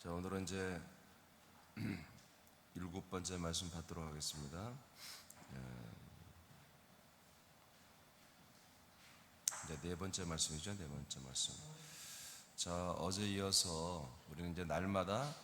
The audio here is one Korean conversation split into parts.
자, 오늘은 이제 일곱 번째 말씀 받도록 하겠습니다. 이제 네 번째 말씀이죠. 네 번째 말씀. 자, 어제 이어서 우리는 이제 날마다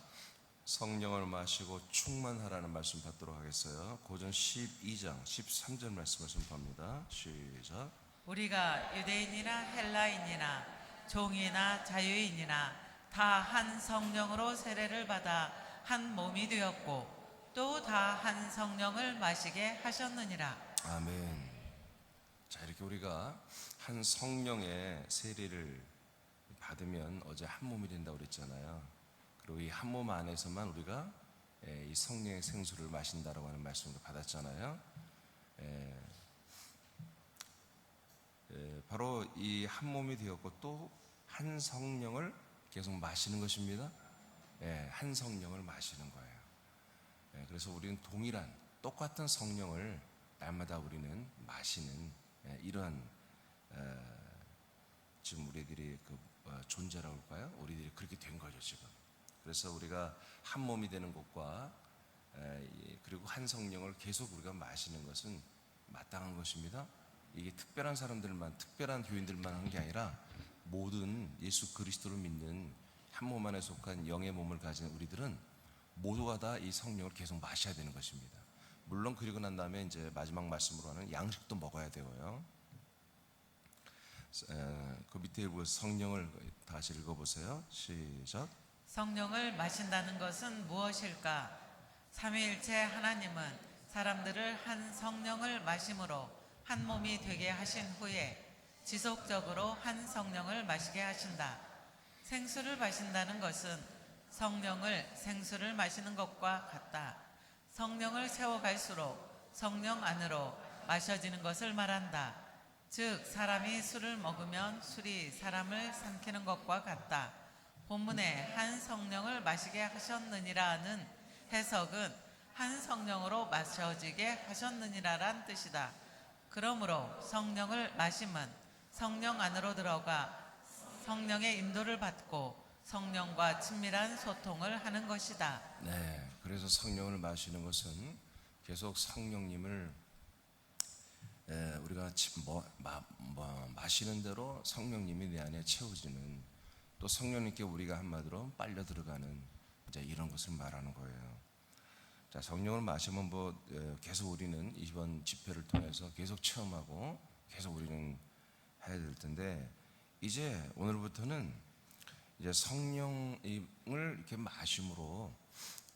성령을 마시고 충만하라는 말씀 받도록 하겠어요. 고전 12장 13절 말씀을 선포합니다. 시작. 우리가 유대인이나 헬라인이나 종이나 자유인이나 다 한 성령으로 세례를 받아 한 몸이 되었고 또 다 한 성령을 마시게 하셨느니라. 아멘. 자, 이렇게 우리가 한 성령의 세례를 받으면 어제 한 몸이 된다고 그랬잖아요. 그리고 이 한 몸 안에서만 우리가 이 성령의 생수를 마신다라고 하는 말씀도 받았잖아요. 바로 이 한 몸이 되었고 또 한 성령을 계속 마시는 것입니다. 한 성령을 마시는 거예요. 그래서 우리는 동일한 똑같은 성령을 날마다 우리는 마시는 이러한 지금 우리들이 존재라고 할까요? 우리들이 그렇게 된 거죠 지금. 그래서 우리가 한 몸이 되는 것과 그리고 한 성령을 계속 우리가 마시는 것은 마땅한 것입니다. 이게 특별한 사람들만, 특별한 교인들만 하는 게 아니라 모든 예수 그리스도를 믿는 한 몸 안에 속한 영의 몸을 가진 우리들은 모두가 다 이 성령을 계속 마셔야 되는 것입니다. 물론 그리고 난 다음에 이제 마지막 말씀으로 하는 양식도 먹어야 되고요. 그 밑에 성령을 다시 읽어보세요. 시작. 성령을 마신다는 것은 무엇일까? 삼위일체 하나님은 사람들을 한 성령을 마심으로 한 몸이 되게 하신 후에 지속적으로 한 성령을 마시게 하신다. 생수를 마신다는 것은 성령을 생수를 마시는 것과 같다. 성령을 세워갈수록 성령 안으로 마셔지는 것을 말한다. 즉 사람이 술을 먹으면 술이 사람을 삼키는 것과 같다. 본문에 한 성령을 마시게 하셨느니라는 해석은 한 성령으로 마셔지게 하셨느니라란 뜻이다. 그러므로 성령을 마심은 성령 안으로 들어가 성령의 인도를 받고 성령과 친밀한 소통을 하는 것이다. 네, 그래서 성령을 마시는 것은 계속 성령님을 우리가 마시는 대로 성령님이 내 안에 채워지는, 또 성령님께 우리가 한마디로 빨려 들어가는 이제 이런 것을 말하는 거예요. 자, 성령을 마시면 계속 우리는 이번 집회를 통해서 계속 체험하고 계속 우리는 해야 될 텐데, 이제 오늘부터는 이제 성령을 이렇게 마심으로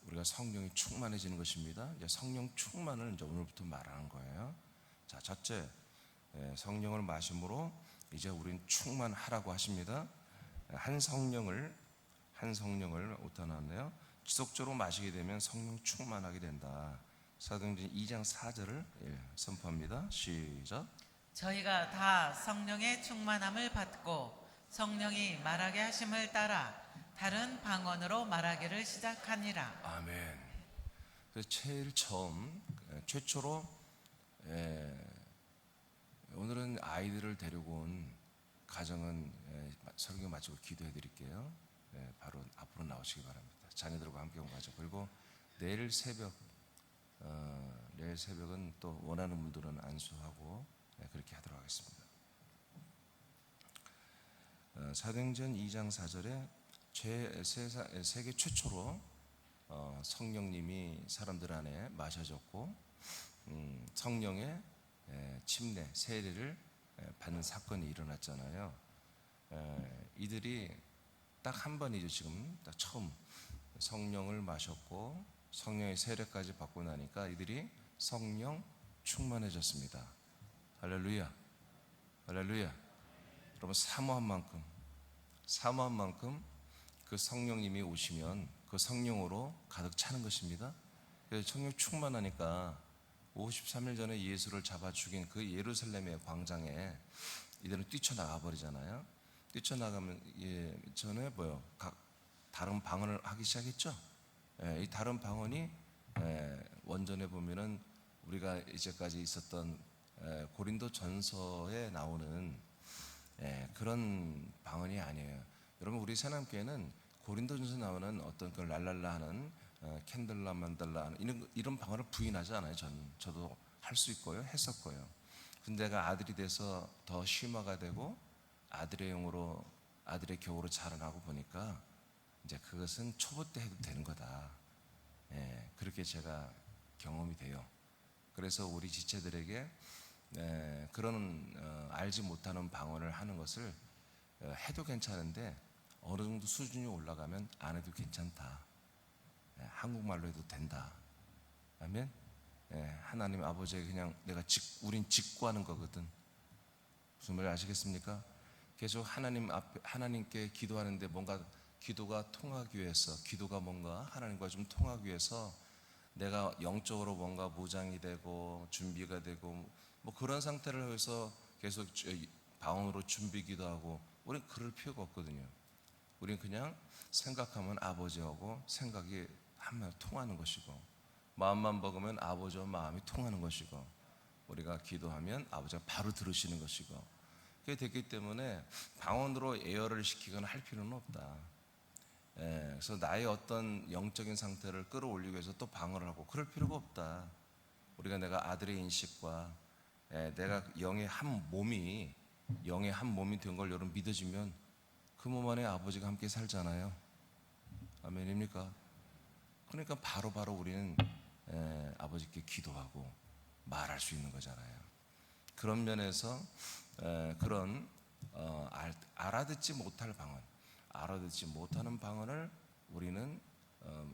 우리가 성령이 충만해지는 것입니다. 이제 성령 충만을 이제 오늘부터 말하는 거예요. 자, 첫째, 성령을 마심으로 이제 우린 충만하라고 하십니다. 한 성령을 어디다 놨네요? 지속적으로 마시게 되면 성령 충만하게 된다. 사도행전 2장 4절을 선포합니다. 시작. 저희가 다 성령의 충만함을 받고 성령이 말하게 하심을 따라 다른 방언으로 말하기를 시작하니라. 아멘. 그래서 제일 처음, 최초로 오늘은 아이들을 데리고 온 가정은 설교 마치고 기도해 드릴게요. 바로 앞으로 나오시기 바랍니다. 자녀들과 함께 온 가정. 그리고 내일 새벽은 또 원하는 분들은 안수하고 그렇게 하도록 하겠습니다. 사도행전 2장 4절에 세계 최초로 성령님이 사람들 안에 마셔졌고 성령의 침례, 세례를 받는 사건이 일어났잖아요. 이들이 딱 한 번이죠. 지금 딱 처음 성령을 마셨고 성령의 세례까지 받고 나니까 이들이 성령 충만해졌습니다. 할렐루야, 할렐루야. 여러분, 사모한 만큼 그 성령님이 오시면 그 성령으로 가득 차는 것입니다. 그래서 성령 충만하니까 53일 전에 예수를 잡아 죽인 그 예루살렘의 광장에 이들은 뛰쳐나가 버리잖아요. 뛰쳐나가면 전에 각 다른 방언을 하기 시작했죠. 이 다른 방언이 원전에 보면은 우리가 이제까지 있었던 고린도 전서에 나오는 그런 방언이 아니에요. 여러분, 우리 새남교회는 고린도전서 나오는 어떤 그 랄랄라 하는 캔들라 만달라 하는 이런 방언을 부인하지 않아요. 저도 할 수 있고요, 했었고요. 근데 내가 아들이 돼서 더 심화가 되고 아들의 영으로 아들의 교우로 자라나고 보니까 이제 그것은 초보 때 해도 되는 거다. 예, 그렇게 제가 경험이 돼요. 그래서 우리 지체들에게 그런 알지 못하는 방언을 하는 것을 해도 괜찮은데 어느 정도 수준이 올라가면 안 해도 괜찮다. 한국말로 해도 된다. 아멘. 하나님 아버지에게 그냥 우린 직구하는 거거든. 무슨 말인지 아시겠습니까? 계속 하나님께 기도하는데 뭔가 기도가 통하기 위해서, 기도가 뭔가 하나님과 좀 통하기 위해서 내가 영적으로 뭔가 무장이 되고 준비가 되고 뭐 그런 상태를 해서 계속 방언으로 준비 기도하고, 우리는 그럴 필요가 없거든요. 우리는 그냥 생각하면 아버지하고 생각이 한마디 통하는 것이고, 마음만 먹으면 아버지와 마음이 통하는 것이고, 우리가 기도하면 아버지가 바로 들으시는 것이고, 그게 됐기 때문에 방언으로 예열을 시키거나 할 필요는 없다. 그래서 나의 어떤 영적인 상태를 끌어올리기 위해서 또 방언을 하고 그럴 필요가 없다. 우리가 내가 아들의 인식과 내가 영의 한 몸이 된 걸 여러분 믿어지면 그 몸 안에 아버지가 함께 살잖아요. 아멘입니까? 그러니까 바로 우리는 아버지께 기도하고 말할 수 있는 거잖아요. 그런 면에서 그런 알아듣지 못하는 방언을 우리는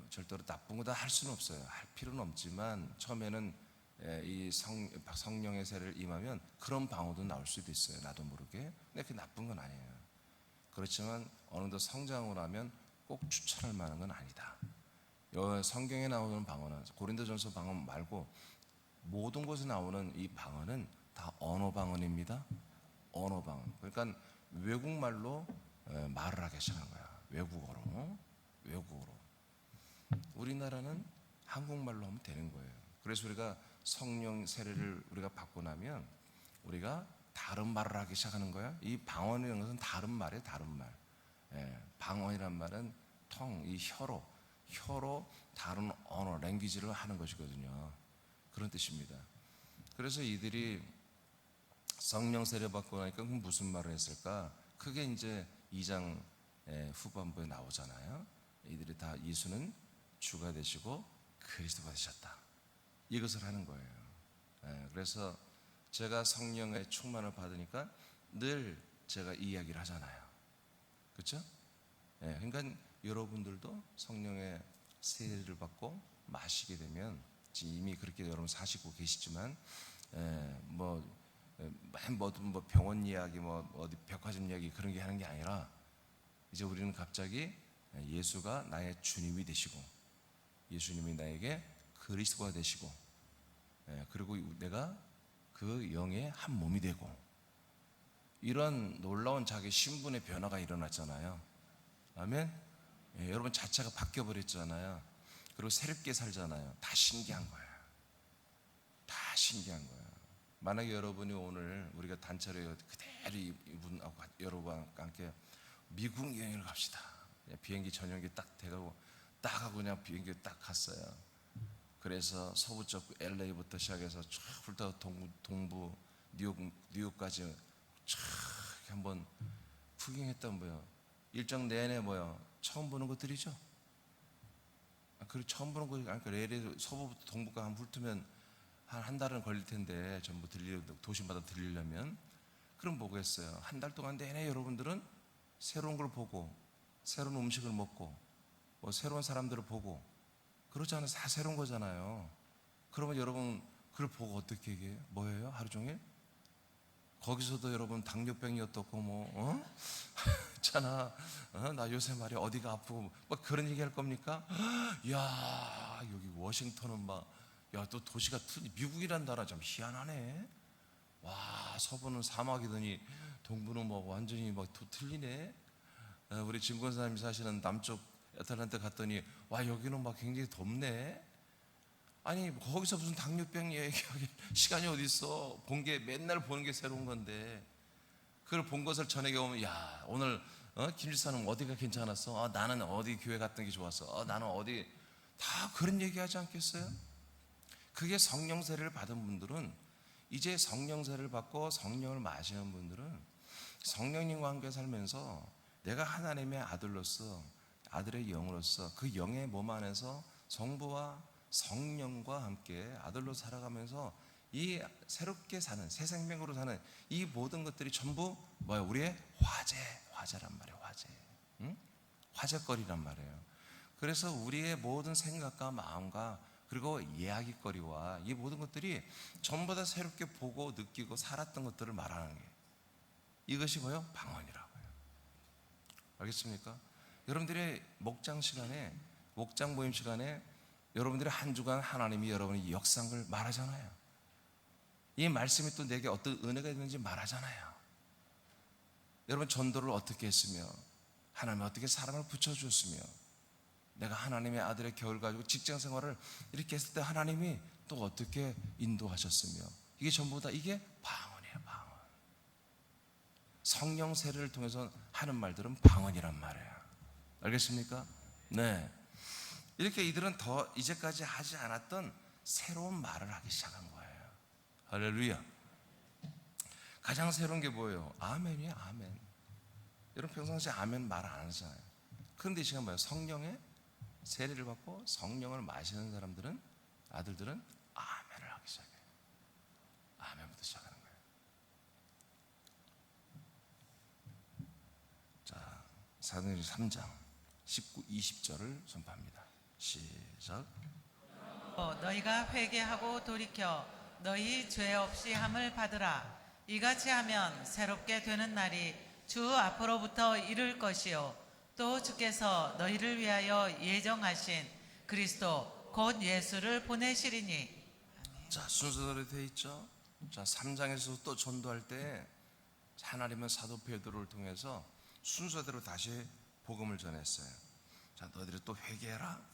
절대로 나쁜 거다 할 수는 없어요. 할 필요는 없지만 처음에는 이 성령의 세례를 임하면 그런 방언도 나올 수도 있어요. 나도 모르게. 근데 그게 나쁜 건 아니에요. 그렇지만 어느덧 성장을 하면 꼭 추천할 만한 건 아니다. 성경에 나오는 방언은, 고린도전서 방언 말고 모든 곳에 나오는 이 방언은 다 언어 방언입니다. 언어 방언. 그러니까 외국말로 말을 하기 시작한 거야. 외국어로. 우리나라는 한국말로 하면 되는 거예요. 그래서 우리가 성령 세례를 우리가 받고 나면 우리가 다른 말을 하기 시작하는 거야. 이 방언이라는 것은 다른 말이에요. 다른 말. 방언이란 말은 이 혀로 다른 언어, 랭귀지를 하는 것이거든요. 그런 뜻입니다. 그래서 이들이 성령 세례 받고 나니까 무슨 말을 했을까? 그게 이제 2장 후반부에 나오잖아요. 이들이 다 예수는 주가 되시고 그리스도가 되셨다. 이것을 하는 거예요. 그래서 제가 성령의 충만을 받으니까 늘 제가 이 이야기를 하잖아요. 그렇죠? 그러니까 여러분들도 성령의 세례를 받고 마시게 되면, 지금 이미 그렇게 여러분 사시고 계시지만, 뭐 병원 이야기, 어디 백화점 이야기 그런 게 하는 게 아니라, 이제 우리는 갑자기 예수가 나의 주님이 되시고, 예수님이 나에게 그리스도가 되시고, 그리고 내가 그 영의 한 몸이 되고, 이런 놀라운 자기 신분의 변화가 일어났잖아요. 아멘. 여러분 자체가 바뀌어 버렸잖아요. 그리고 새롭게 살잖아요. 다 신기한 거예요. 다 신기한 거예요. 만약에 여러분이 오늘 우리가 단체로 그대로 이분하고 여러분과 함께 미국 여행을 갑시다. 비행기 전용기 딱 돼가고 딱 하고 그냥 비행기 딱 갔어요. 그래서 서부쪽 LA부터 시작해서 쭉 훑어 동부 뉴욕까지 쫙 한번 구경했던 뭐요. 일정 내내 처음 보는 것들이죠. 그리고 처음 보는 거, 그러니까 레일에 서부부터 동부가 한 훑으면 한 달은 걸릴 텐데, 전부 도시마다 들리려면. 그럼 뭐겠어요? 한 달 동안 내내 여러분들은 새로운 걸 보고, 새로운 음식을 먹고, 새로운 사람들을 보고, 그렇지 않아요? 다 새로운 거잖아요. 그러면 여러분 그걸 보고 어떻게 얘기해요? 뭐예요? 하루 종일? 거기서도 여러분 당뇨병이 어떻고 있잖아. 나 요새 말이야 어디가 아프고 그런 얘기 할 겁니까? 야 여기 워싱턴은 또 도시가 미국이란 나라 참 희한하네. 와 서부는 사막이더니 동부는 완전히 또 틀리네. 우리 진권사님이 사시는 남쪽 애틀랜타 갔더니 와 여기는 굉장히 덥네. 아니 거기서 무슨 당뇨병 얘기하기 시간이 어디 있어. 본 게 맨날 보는 게 새로운 건데, 그걸 본 것을 저녁에 오면 야 오늘 김지사는 어디가 괜찮았어? 나는 어디 교회 갔던 게 좋았어. 나는 어디, 다 그런 얘기하지 않겠어요? 그게 성령 세례를 받은 분들은, 이제 성령 세례를 받고 성령을 마시는 분들은 성령님과 함께 살면서 내가 하나님의 아들로서, 아들의 영으로서 그 영의 몸 안에서 성부와 성령과 함께 아들로 살아가면서 이 새롭게 사는, 새 생명으로 사는 이 모든 것들이 전부 뭐야? 우리의 화제란 말이에요. 화제. 응? 화제거리란 말이에요. 그래서 우리의 모든 생각과 마음과 그리고 이야기거리와 이 모든 것들이 전부 다 새롭게 보고 느끼고 살았던 것들을 말하는 게, 이것이 뭐예요? 방언이라고요. 알겠습니까? 여러분들의 목장 시간에, 목장 모임 시간에 여러분들의 한 주간 하나님이 여러분의 역사를 말하잖아요. 이 말씀이 또 내게 어떤 은혜가 있는지 말하잖아요. 여러분 전도를 어떻게 했으며 하나님이 어떻게 사람을 붙여주었으며 내가 하나님의 아들의 겨울 가지고 직장 생활을 이렇게 했을 때 하나님이 또 어떻게 인도하셨으며, 이게 전부 다 이게 방언이에요. 방언. 성령 세례를 통해서 하는 말들은 방언이란 말이에요. 알겠습니까? 네. 이렇게 이들은 더 이제까지 하지 않았던 새로운 말을 하기 시작한 거예요. 할렐루야. 가장 새로운 게 뭐예요? 아멘이에요. 아멘. 여러분 평상시에 아멘 말 안 하잖아요. 그런데 이 시간 뭐예요? 성령의 세례를 받고 성령을 마시는 사람들은, 아들들은 아멘을 하기 시작해요. 아멘부터 시작하는 거예요. 자, 사도행전 3장 19, 20절을 선포합니다. 시작. 너희가 회개하고 돌이켜 너희 죄 없이 함을 받으라. 이같이 하면 새롭게 되는 날이 주 앞으로부터 이를 것이요 또 주께서 너희를 위하여 예정하신 그리스도 곧 예수를 보내시리니. 자, 순서대로 되어 있죠. 자, 3장에서 또 전도할 때 하나님은 사도 베드로를 통해서 순서대로 다시 복음을 전했어요. 자, 너희들이 또 회개해라.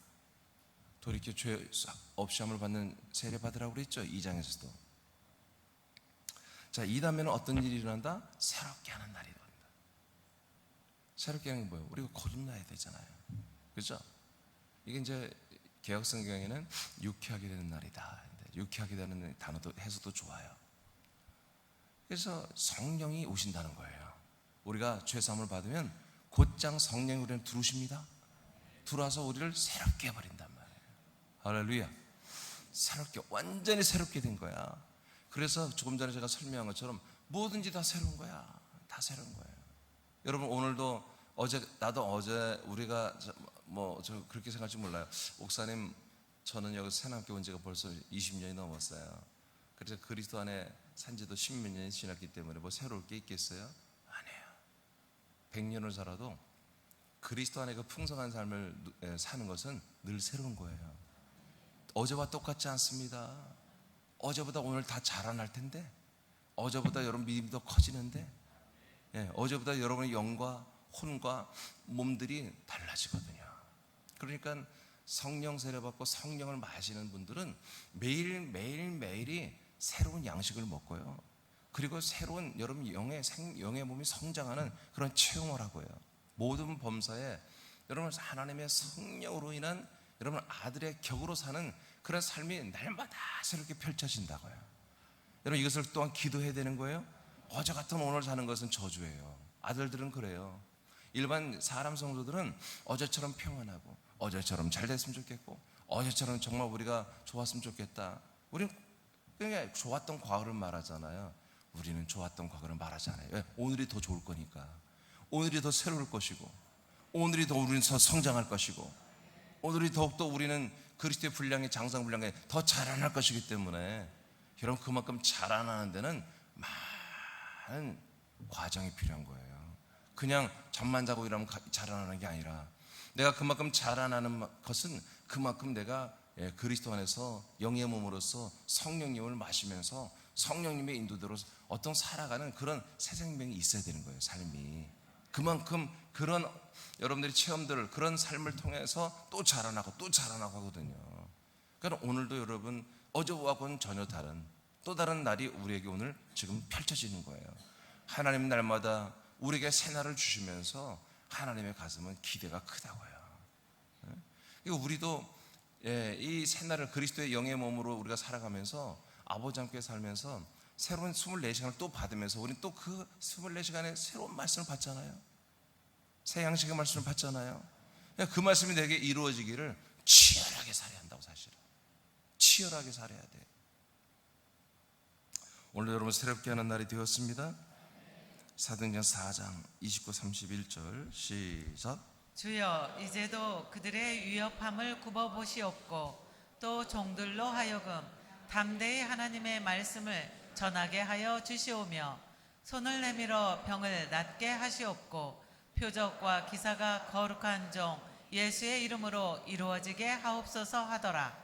돌이켜 죄 없이 함을 받는 세례 받으라고 그랬죠. 2장에서도. 자, 이 다음에는 어떤 일이 일어난다? 새롭게 하는 날이 된다. 새롭게 하는 게 뭐예요? 우리가 거듭나야 되잖아요. 그렇죠? 이게 이제 개혁성경에는 유쾌하게 되는 날이다. 유쾌하게 되는 단어도 해서도 좋아요. 그래서 성령이 오신다는 거예요. 우리가 죄사함을 받으면 곧장 성령이 우리는 들어오십니다. 들어와서 우리를 새롭게 해버린단 말이에요. 할렐루야. 새롭게, 완전히 새롭게 된 거야. 그래서 조금 전에 제가 설명한 것처럼 뭐든지 다 새로운 거야. 다 새로운 거예요. 여러분 오늘도 나도 어제 우리가 저 그렇게 생각할지 몰라요. 목사님, 저는 여기 새남교 온 지가 벌써 20년이 넘었어요. 그래서 그리스도 안에 산 지도 10몇 년이 지났기 때문에 뭐 새로울 게 있겠어요? 아니에요. 100년을 살아도 그리스도 안에 그 풍성한 삶을 사는 것은 늘 새로운 거예요. 어제와 똑같지 않습니다. 어제보다 오늘 다 자라날 텐데, 어제보다 여러분 믿음이 더 커지는데, 어제보다 여러분의 영과 혼과 몸들이 달라지거든요. 그러니까 성령 세례받고 성령을 마시는 분들은 매일이 새로운 양식을 먹고요. 그리고 새로운 여러분 영의 몸이 성장하는 그런 체험을 하고요. 모든 범사에 여러분 하나님의 성령으로 인한 여러분 아들의 격으로 사는 그런 삶이 날마다 새롭게 펼쳐진다고요. 여러분 이것을 또한 기도해야 되는 거예요. 어제 같은 오늘 사는 것은 저주예요. 아들들은 그래요. 일반 사람 성도들은 어제처럼 평안하고 어제처럼 잘 됐으면 좋겠고 어제처럼 정말 우리가 좋았으면 좋겠다. 우리는 그냥 좋았던 과거를 말하잖아요. 우리는 좋았던 과거를 말하지 않아요. 왜? 오늘이 더 좋을 거니까. 오늘이 더 새로울 것이고 오늘이 더 우리는 더 성장할 것이고 오늘이 더욱더 우리는 그리스도의 분량에 장성 분량에 더 자라날 것이기 때문에 여러분 그만큼 자라나는 데는 많은 과정이 필요한 거예요. 그냥 잠만 자고 이러면 자라나는 게 아니라 내가 그만큼 자라나는 것은 그만큼 내가 그리스도 안에서 영의 몸으로서 성령님을 마시면서 성령님의 인도대로 어떤 살아가는 그런 새 생명이 있어야 되는 거예요. 삶이 그만큼 그런 여러분들이 체험들을 그런 삶을 통해서 또 자라나고 하거든요. 그러니까 오늘도 여러분 어제와는 전혀 다른 또 다른 날이 우리에게 오늘 지금 펼쳐지는 거예요. 하나님 날마다 우리에게 새 날을 주시면서 하나님의 가슴은 기대가 크다고요. 그러니까 우리도 이 새날을 그리스도의 영의 몸으로 우리가 살아가면서 아버지 함께 살면서 새로운 24시간을 또 받으면서 우리는 또 그 24시간에 새로운 말씀을 받잖아요. 새 양식의 말씀을 받잖아요. 그 말씀이 내게 이루어지기를 치열하게 살아야 한다고. 사실은 치열하게 살아야 돼. 오늘 여러분 새롭게 하는 날이 되었습니다. 사도행전 4장 29, 31절 시작. 주여 이제도 그들의 위협함을 굽어보시옵고 또 종들로 하여금 담대히 하나님의 말씀을 전하게 하여 주시오며 손을 내밀어 병을 낫게 하시옵고 표적과 기사가 거룩한 종 예수의 이름으로 이루어지게 하옵소서 하더라.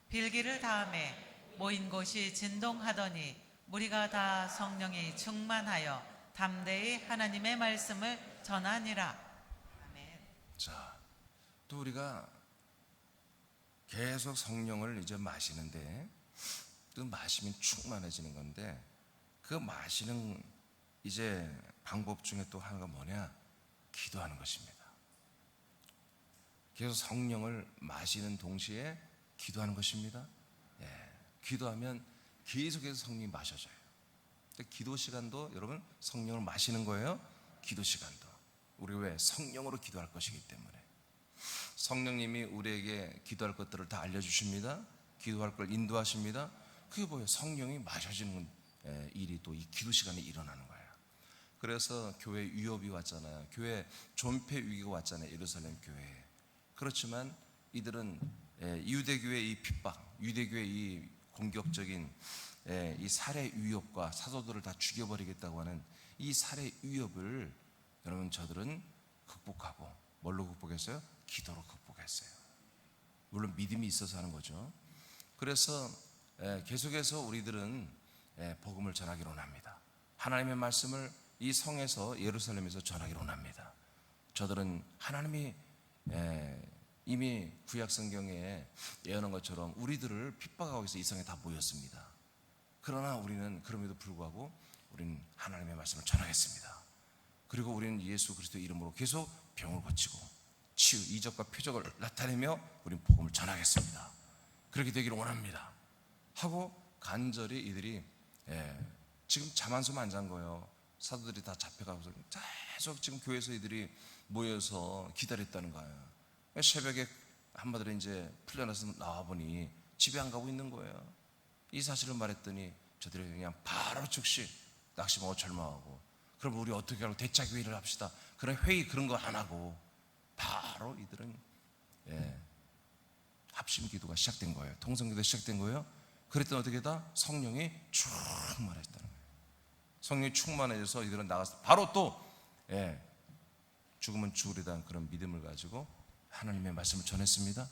빌기를 다음에 모인 곳이 진동하더니 무리가 다 성령이 충만하여 담대히 하나님의 말씀을 전하니라. 아멘. 자, 또 우리가 계속 성령을 이제 마시는데 그 마시면 충만해지는 건데 그 마시는 이제 방법 중에 또 하나가 뭐냐? 기도하는 것입니다. 계속 성령을 마시는 동시에 기도하는 것입니다. 기도하면 계속해서 성령이 마셔져요. 기도 시간도 여러분 성령을 마시는 거예요. 기도 시간도 우리 왜 성령으로 기도할 것이기 때문에 성령님이 우리에게 기도할 것들을 다 알려주십니다. 기도할 걸 인도하십니다. 그게 뭐예요? 성령이 마셔지는 일이 또 이 기도 시간에 일어나는 거예요. 그래서 교회 위협이 왔잖아요. 교회 존폐 위기가 왔잖아요. 예루살렘 교회에. 그렇지만 이들은 유대교의 이 핍박, 유대교의 이 공격적인 이 살해 위협과 사도들을 다 죽여버리겠다고 하는 이 살해 위협을 여러분 저들은 극복하고 뭘로 극복했어요? 기도로 극복했어요. 물론 믿음이 있어서 하는 거죠. 그래서 계속해서 우리들은 복음을 전하기로 합니다. 하나님의 말씀을 이 성에서 예루살렘에서 전하기로 합니다. 저들은 하나님이 이미 구약 성경에 예언한 것처럼 우리들을 핍박하고 있어 이 성에 다 모였습니다. 그러나 우리는 그럼에도 불구하고 우리는 하나님의 말씀을 전하겠습니다. 그리고 우리는 예수 그리스도의 이름으로 계속 병을 고치고 치유, 이적과 표적을 나타내며 우리는 복음을 전하겠습니다. 그렇게 되기를 원합니다. 하고 간절히 이들이 지금 잠 한숨 안 잔 거예요. 사도들이 다 잡혀가고서 계속 지금 교회에서 이들이 모여서 기다렸다는 거예요. 새벽에 한마디로 이제 풀려나서 나와보니 집에 안 가고 있는 거예요. 이 사실을 말했더니 저들이 그냥 바로 즉시 낙심하고 절망하고 그럼 우리 어떻게 하고 대책 회의를 합시다. 그런 회의 그런 거 안 하고 바로 이들은 합심 기도가 시작된 거예요. 통성 기도가 시작된 거예요. 그랬더니 어떻게 다 성령이 충만했다는 거예요. 성령이 충만해져서 이들은 나가서 바로 또 죽으면 죽으리다는 그런 믿음을 가지고 하나님의 말씀을 전했습니다.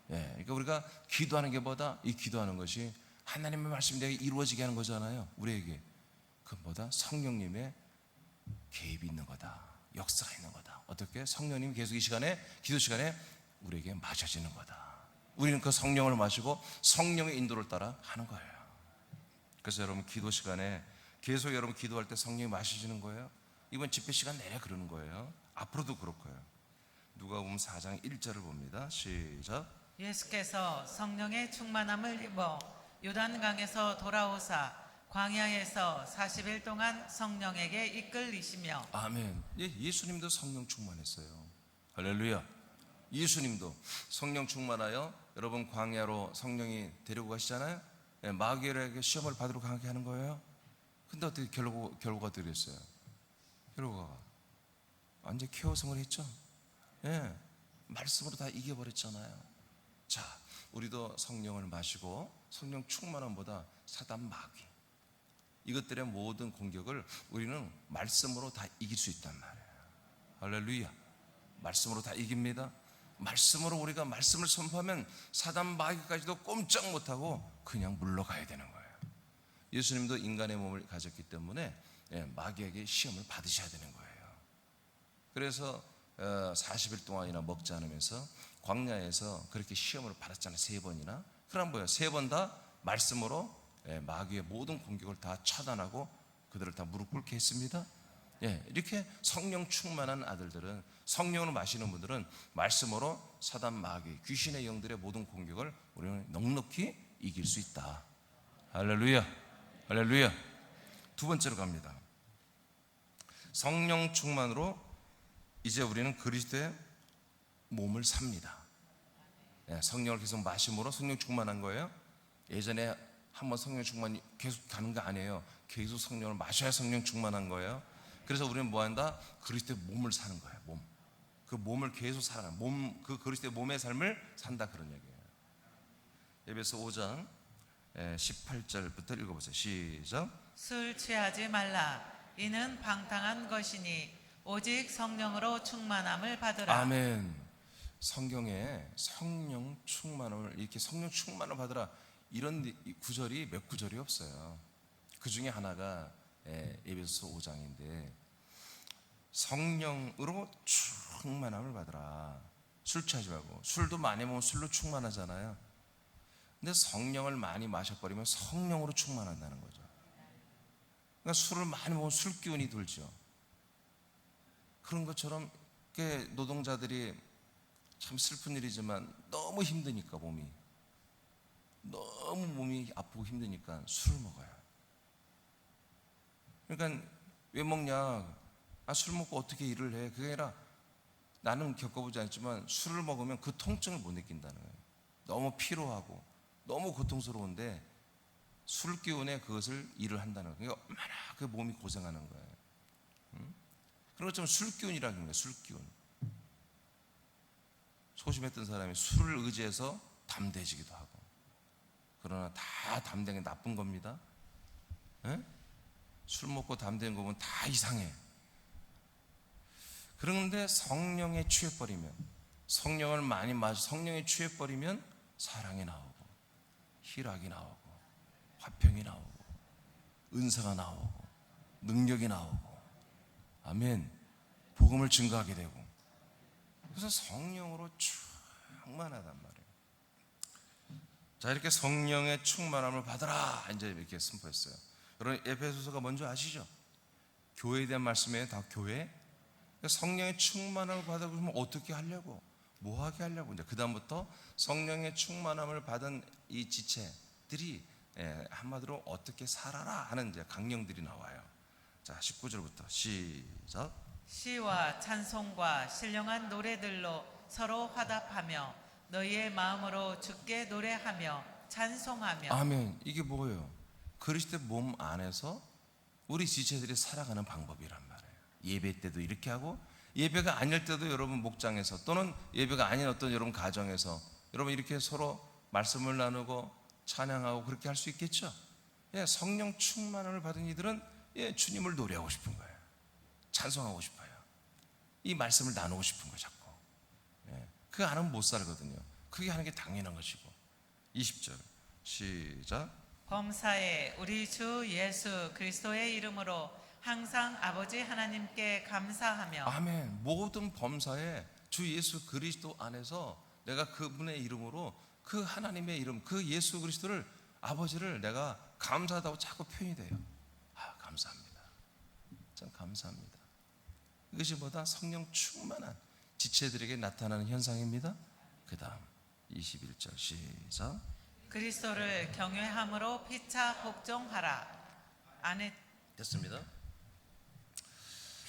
그러니까 우리가 기도하는 게 뭐다? 이 기도하는 것이 하나님의 말씀이 내게 이루어지게 하는 거잖아요. 우리에게 그보다 성령님의 개입이 있는 거다. 역사가 있는 거다. 어떻게? 성령님이 계속 이 시간에 기도 시간에 우리에게 마셔지는 거다. 우리는 그 성령을 마시고 성령의 인도를 따라 하는 거예요. 그래서 여러분 기도 시간에 계속 여러분 기도할 때 성령이 마셔지는 거예요. 이번 집회 시간 내내 그러는 거예요. 앞으로도 그럴 거예요. 누가복음 4장 1절을 봅니다. 시작. 예수께서 성령의 충만함을 입어 요단강에서 돌아오사 광야에서 40일 동안 성령에게 이끌리시며. 아멘. 예수님도 성령 충만했어요. 할렐루야. 예수님도 성령 충만하여 여러분 광야로 성령이 데리고 가시잖아요. 마귀에게 시험을 받으러 가게 하는 거예요. 근데 어떻게 결과가 어떻게 됐어요? 결과가 완전 케어성을 했죠. 말씀으로 다 이겨버렸잖아요. 자, 우리도 성령을 마시고 성령 충만함보다 사단 마귀 이것들의 모든 공격을 우리는 말씀으로 다 이길 수 있단 말이에요. 할렐루야. 말씀으로 다 이깁니다. 말씀으로 우리가 말씀을 선포하면 사단 마귀까지도 꼼짝 못하고 그냥 물러가야 되는 거예요. 예수님도 인간의 몸을 가졌기 때문에 마귀에게 시험을 받으셔야 되는 거예요. 그래서 40일 동안이나 먹지 않으면서 광야에서 그렇게 시험을 받았잖아요. 3번이나. 그럼 뭐예요? 3번 다 말씀으로 마귀의 모든 공격을 다 차단하고 그들을 다 무릎 꿇게 했습니다. 예, 이렇게 성령 충만한 아들들은, 성령을 마시는 분들은 말씀으로 사단 마귀 귀신의 영들의 모든 공격을 우리는 넉넉히 이길 수 있다. 할렐루야, 할렐루야. 두 번째로 갑니다. 성령 충만으로 이제 우리는 그리스도의 몸을 삽니다. 예, 성령을 계속 마심으로 성령 충만한 거예요. 예전에 한번 성령 충만이 계속 가는 거 아니에요. 계속 성령을 마셔야 성령 충만한 거예요. 그래서 우리는 뭐 한다? 그리스도의 몸을 사는 거예요. 몸. 그 몸을 계속 살아가는 몸, 그 그리스도의 몸의 삶을 산다, 그런 얘기예요. 에베소 5장 18절부터 읽어보세요. 시작. 술 취하지 말라. 이는 방탕한 것이니 오직 성령으로 충만함을 받으라. 아멘. 성경에 성령 충만함을, 이렇게 성령 충만을 받으라, 이런 구절이 몇 구절이 없어요. 그 중에 하나가 에베소 5장인데, 성령으로 충만함을 받으라. 술 취하지 말고. 술도 많이 먹으면 술로 충만하잖아요. 근데 성령을 많이 마셔버리면 성령으로 충만한다는 거죠. 그러니까 술을 많이 먹으면 술 기운이 돌죠. 그런 것처럼 노동자들이, 참 슬픈 일이지만 너무 힘드니까, 너무 몸이 아프고 힘드니까 술을 먹어요. 그러니까 왜 먹냐? 술 먹고 어떻게 일을 해? 그게 아니라, 나는 겪어보지 않지만 술을 먹으면 그 통증을 못 느낀다는 거예요. 너무 피로하고 너무 고통스러운데 술 기운에 그것을 일을 한다는 거예요. 그러니까 얼마나 그 몸이 고생하는 거예요. 그런 것처럼 술 기운이라는 거예요. 술 기운. 소심했던 사람이 술을 의지해서 담대해지기도 하고. 그러나 다 담대한 게 나쁜 겁니다. 에? 술 먹고 담대한 거 보면 다 이상해. 그런데 성령에 취해버리면, 성령을 많이 마셔 성령에 취해버리면 사랑이 나오고, 희락이 나오고, 화평이 나오고, 은사가 나오고, 능력이 나오고, 아멘. 복음을 증거하게 되고. 그래서 성령으로 충만하단 말이에요. 자, 이렇게 성령의 충만함을 받아라, 이제 이렇게 선포했어요. 여러분, 에베소서가 뭔지 아시죠? 교회에 대한 말씀이에요. 다 교회. 성령의 충만함을 받으면 어떻게 하려고, 뭐 하게 하려고. 이제 그 다음부터 성령의 충만함을 받은 이 지체들이 한마디로 어떻게 살아라 하는 이제 강령들이 나와요. 자, 19절부터 시작. 시와 찬송과 신령한 노래들로 서로 화답하며 너희의 마음으로 주께 노래하며 찬송하며. 아멘. 이게 뭐예요? 그리스도의 몸 안에서 우리 지체들이 살아가는 방법이란 말이에요. 예배 때도 이렇게 하고, 예배가 아닐 때도 여러분 목장에서, 또는 예배가 아닌 어떤 여러분 가정에서 여러분 이렇게 서로 말씀을 나누고 찬양하고 그렇게 할 수 있겠죠. 예, 성령 충만함을 받은 이들은 주님을 노래하고 싶은 거예요. 찬송하고 싶어요. 이 말씀을 나누고 싶은 거예요, 자꾸. 그거 안 하면 못 살거든요. 그게 하는 게 당연한 것이고. 20절 시작. 범사에 우리 주 예수 그리스도의 이름으로 항상 아버지 하나님께 감사하며. 아멘. 모든 범사에 주 예수 그리스도 안에서 내가 그분의 이름으로, 그 하나님의 이름, 그 예수 그리스도를, 아버지를 내가 감사하다고 자꾸 표현이 돼요. 감사합니다. 참 감사합니다. 이것이 뭐다? 성령 충만한 지체들에게 나타나는 현상입니다. 그 다음 21절 시작. 그리스도를 경외함으로 피차 복종하라. 안에 됐습니다.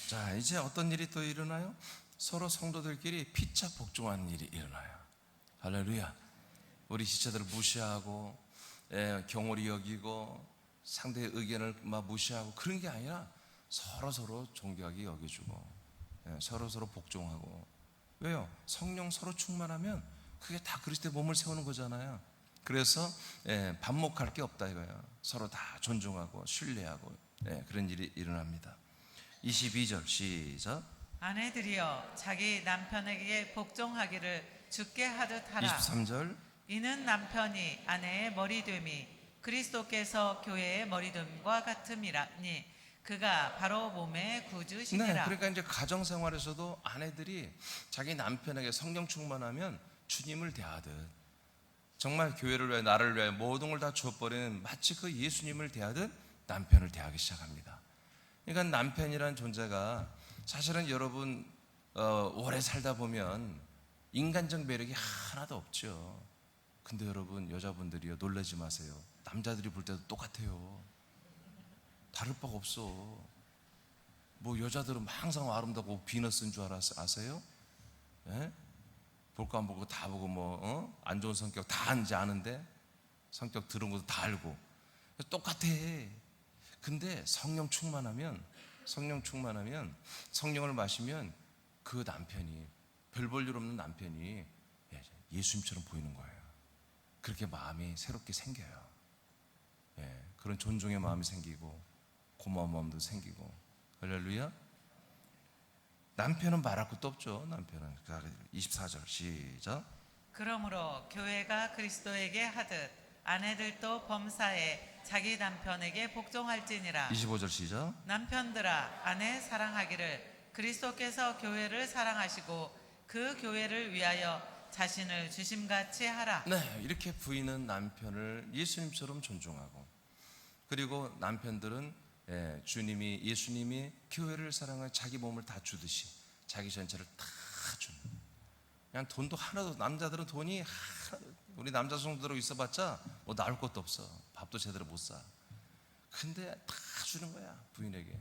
자, 이제 어떤 일이 또 일어나요? 서로 성도들끼리 피차 복종하는 일이 일어나요. 할렐루야. 우리 지체들을 무시하고 경홀히 여기고 상대의 의견을 막 무시하고 그런 게 아니라 서로 존귀하게 여겨주고 서로 복종하고. 왜요? 성령 서로 충만하면 그게 다 그리스도의 몸을 세우는 거잖아요. 그래서 반목할 게 없다 이거예요. 서로 다 존중하고 신뢰하고 그런 일이 일어납니다. 22절 시작. 아내들이여 자기 남편에게 복종하기를 주께 하듯 하라. 23절. 이는 남편이 아내의 머리됨이 그리스도께서 교회의 머리됨과 같음이라니 그가 바로 몸의 구주시니라. 네, 그러니까 이제 가정생활에서도 아내들이 자기 남편에게 성령 충만하면 주님을 대하듯, 정말 교회를 위해 나를 위해 모든 걸 다 주어버리는 마치 그 예수님을 대하듯 남편을 대하기 시작합니다. 그러니까 남편이란 존재가 사실은 여러분 오래 살다 보면 인간적 매력이 하나도 없죠. 근데 여러분 여자분들이요, 놀라지 마세요. 남자들이 볼 때도 똑같아요. 다를 바가 없어. 뭐 여자들은 항상 아름답고 비너스인 줄 아세요? 예? 볼 거 안 보고 다 보고 뭐 안 좋은 성격 다 이제 아는데, 성격 들은 것도 다 알고 똑같아. 근데 성령 충만하면 성령을 마시면 그 남편이, 별 볼 일 없는 남편이 예수님처럼 보이는 거예요. 그렇게 마음이 새롭게 생겨요. 그런 존중의 마음이 생기고 고마운 마음도 생기고. 할렐루야. 남편은 말할 것도 없죠. 남편은 24절 시작. 그러므로 교회가 그리스도에게 하듯 아내들도 범사에 자기 남편에게 복종할지니라. 25절 시작. 남편들아, 아내 사랑하기를 그리스도께서 교회를 사랑하시고 그 교회를 위하여 자신을 주심같이 하라. 네, 이렇게 부인은 남편을 예수님처럼 존중하고, 그리고 남편들은 예수님이 교회를 사랑하여 자기 몸을 다 주듯이 자기 전체를 다 주는, 그냥 돈도 하나도, 남자들은 돈이 하나도, 우리 남자 성도로 있어봤자 뭐 나올 것도 없어. 밥도 제대로 못 사. 근데 다 주는 거야, 부인에게.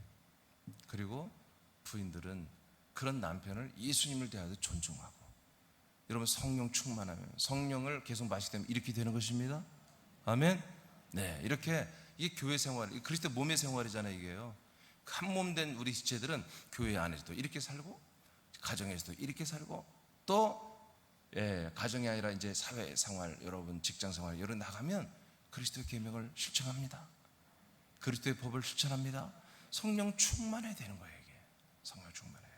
그리고 부인들은 그런 남편을 예수님을 대하여 존중하고. 여러분, 성령 충만하면, 성령을 계속 마시게 되면 이렇게 되는 것입니다. 아멘. 네, 이렇게 이게 교회 생활, 그리스도 몸의 생활이잖아요. 이게요. 한 몸 된 우리 지체들은 교회 안에서도 이렇게 살고, 가정에서도 이렇게 살고, 또 가정이 아니라 이제 사회 생활, 여러분 직장 생활 이런 나가면 그리스도의 계명을 실천합니다. 그리스도의 법을 실천합니다. 성령 충만해야 되는 거예요. 이게 성령 충만해요.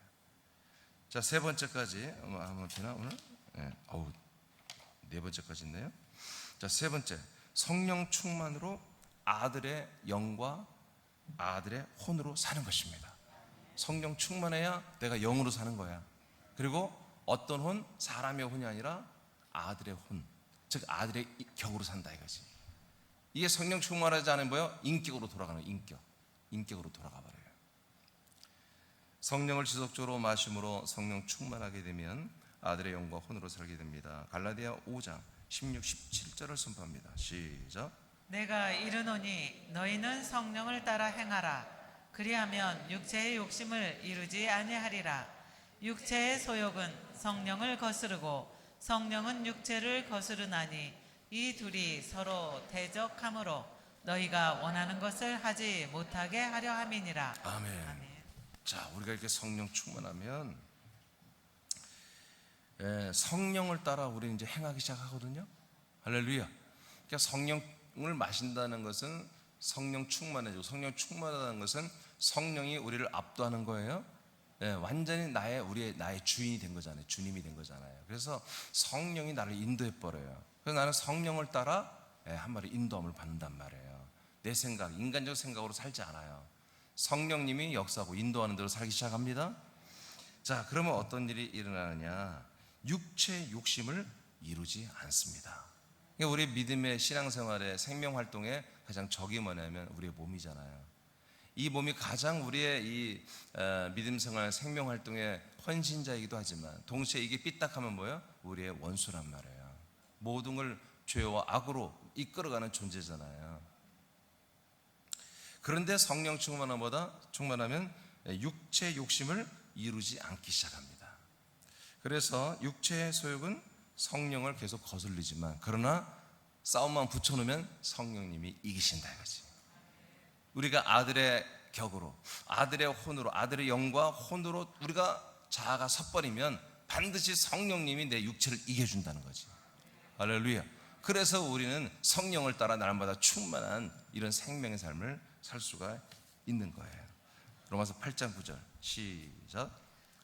자, 세 번째까지 한번 되나 오늘? 네 번째까지 있네요. 자, 세 번째, 성령 충만으로 아들의 영과 아들의 혼으로 사는 것입니다. 성령 충만해야 내가 영으로 사는 거야. 그리고 어떤 혼? 사람의 혼이 아니라 아들의 혼, 즉 아들의 격으로 산다 이거지. 이게 성령 충만하지 않으면 뭐예요? 인격으로 돌아가는 거예요. 인격으로 돌아가 버려요. 성령을 지속적으로 마심으로 성령 충만하게 되면 아들의 영과 혼으로 살게 됩니다. 갈라디아 5장 16, 17절을 선포합니다. 시작. 내가 이르노니 너희는 성령을 따라 행하라. 그리하면 육체의 욕심을 이루지 아니하리라. 육체의 소욕은 성령을 거스르고 성령은 육체를 거스르나니 이 둘이 서로 대적하므로 너희가 원하는 것을 하지 못하게 하려 함이니라. 아멘. 자, 우리가 이렇게 성령 충만하면 성령을 따라 우리는 이제 행하기 시작하거든요. 할렐루야. 그러니까 성령을 마신다는 것은 성령 충만해지고, 성령 충만하다는 것은 성령이 우리를 압도하는 거예요. 완전히 나의 주인이 된 거잖아요. 주님이 된 거잖아요. 그래서 성령이 나를 인도해 버려요. 그래서 나는 성령을 따라 한 말에 인도함을 받는단 말이에요. 내 생각, 인간적 생각으로 살지 않아요. 성령님이 역사하고 인도하는 대로 살기 시작합니다. 자, 그러면 어떤 일이 일어나느냐? 육체의 욕심을 이루지 않습니다. 그러니까 우리 믿음의 신앙생활의 생명활동의 가장 적이 뭐냐면 우리의 몸이잖아요. 이 몸이 가장 우리의 이 믿음생활 생명활동의 헌신자이기도 하지만 동시에 이게 삐딱하면 뭐예요? 우리의 원수란 말이에요. 모든 걸 죄와 악으로 이끌어가는 존재잖아요. 그런데 성령 충만하면 육체의 욕심을 이루지 않기 시작합니다. 그래서 육체의 소욕은 성령을 계속 거슬리지만, 그러나 싸움만 붙여놓으면 성령님이 이기신다 이거지. 우리가 아들의 격으로, 아들의 혼으로, 아들의 영과 혼으로 우리가 자아가 섰버리면 반드시 성령님이 내 육체를 이겨준다는 거지. 할렐루야. 그래서 우리는 성령을 따라 날마다 충만한 이런 생명의 삶을 살 수가 있는 거예요. 로마서 8장 9절 시작.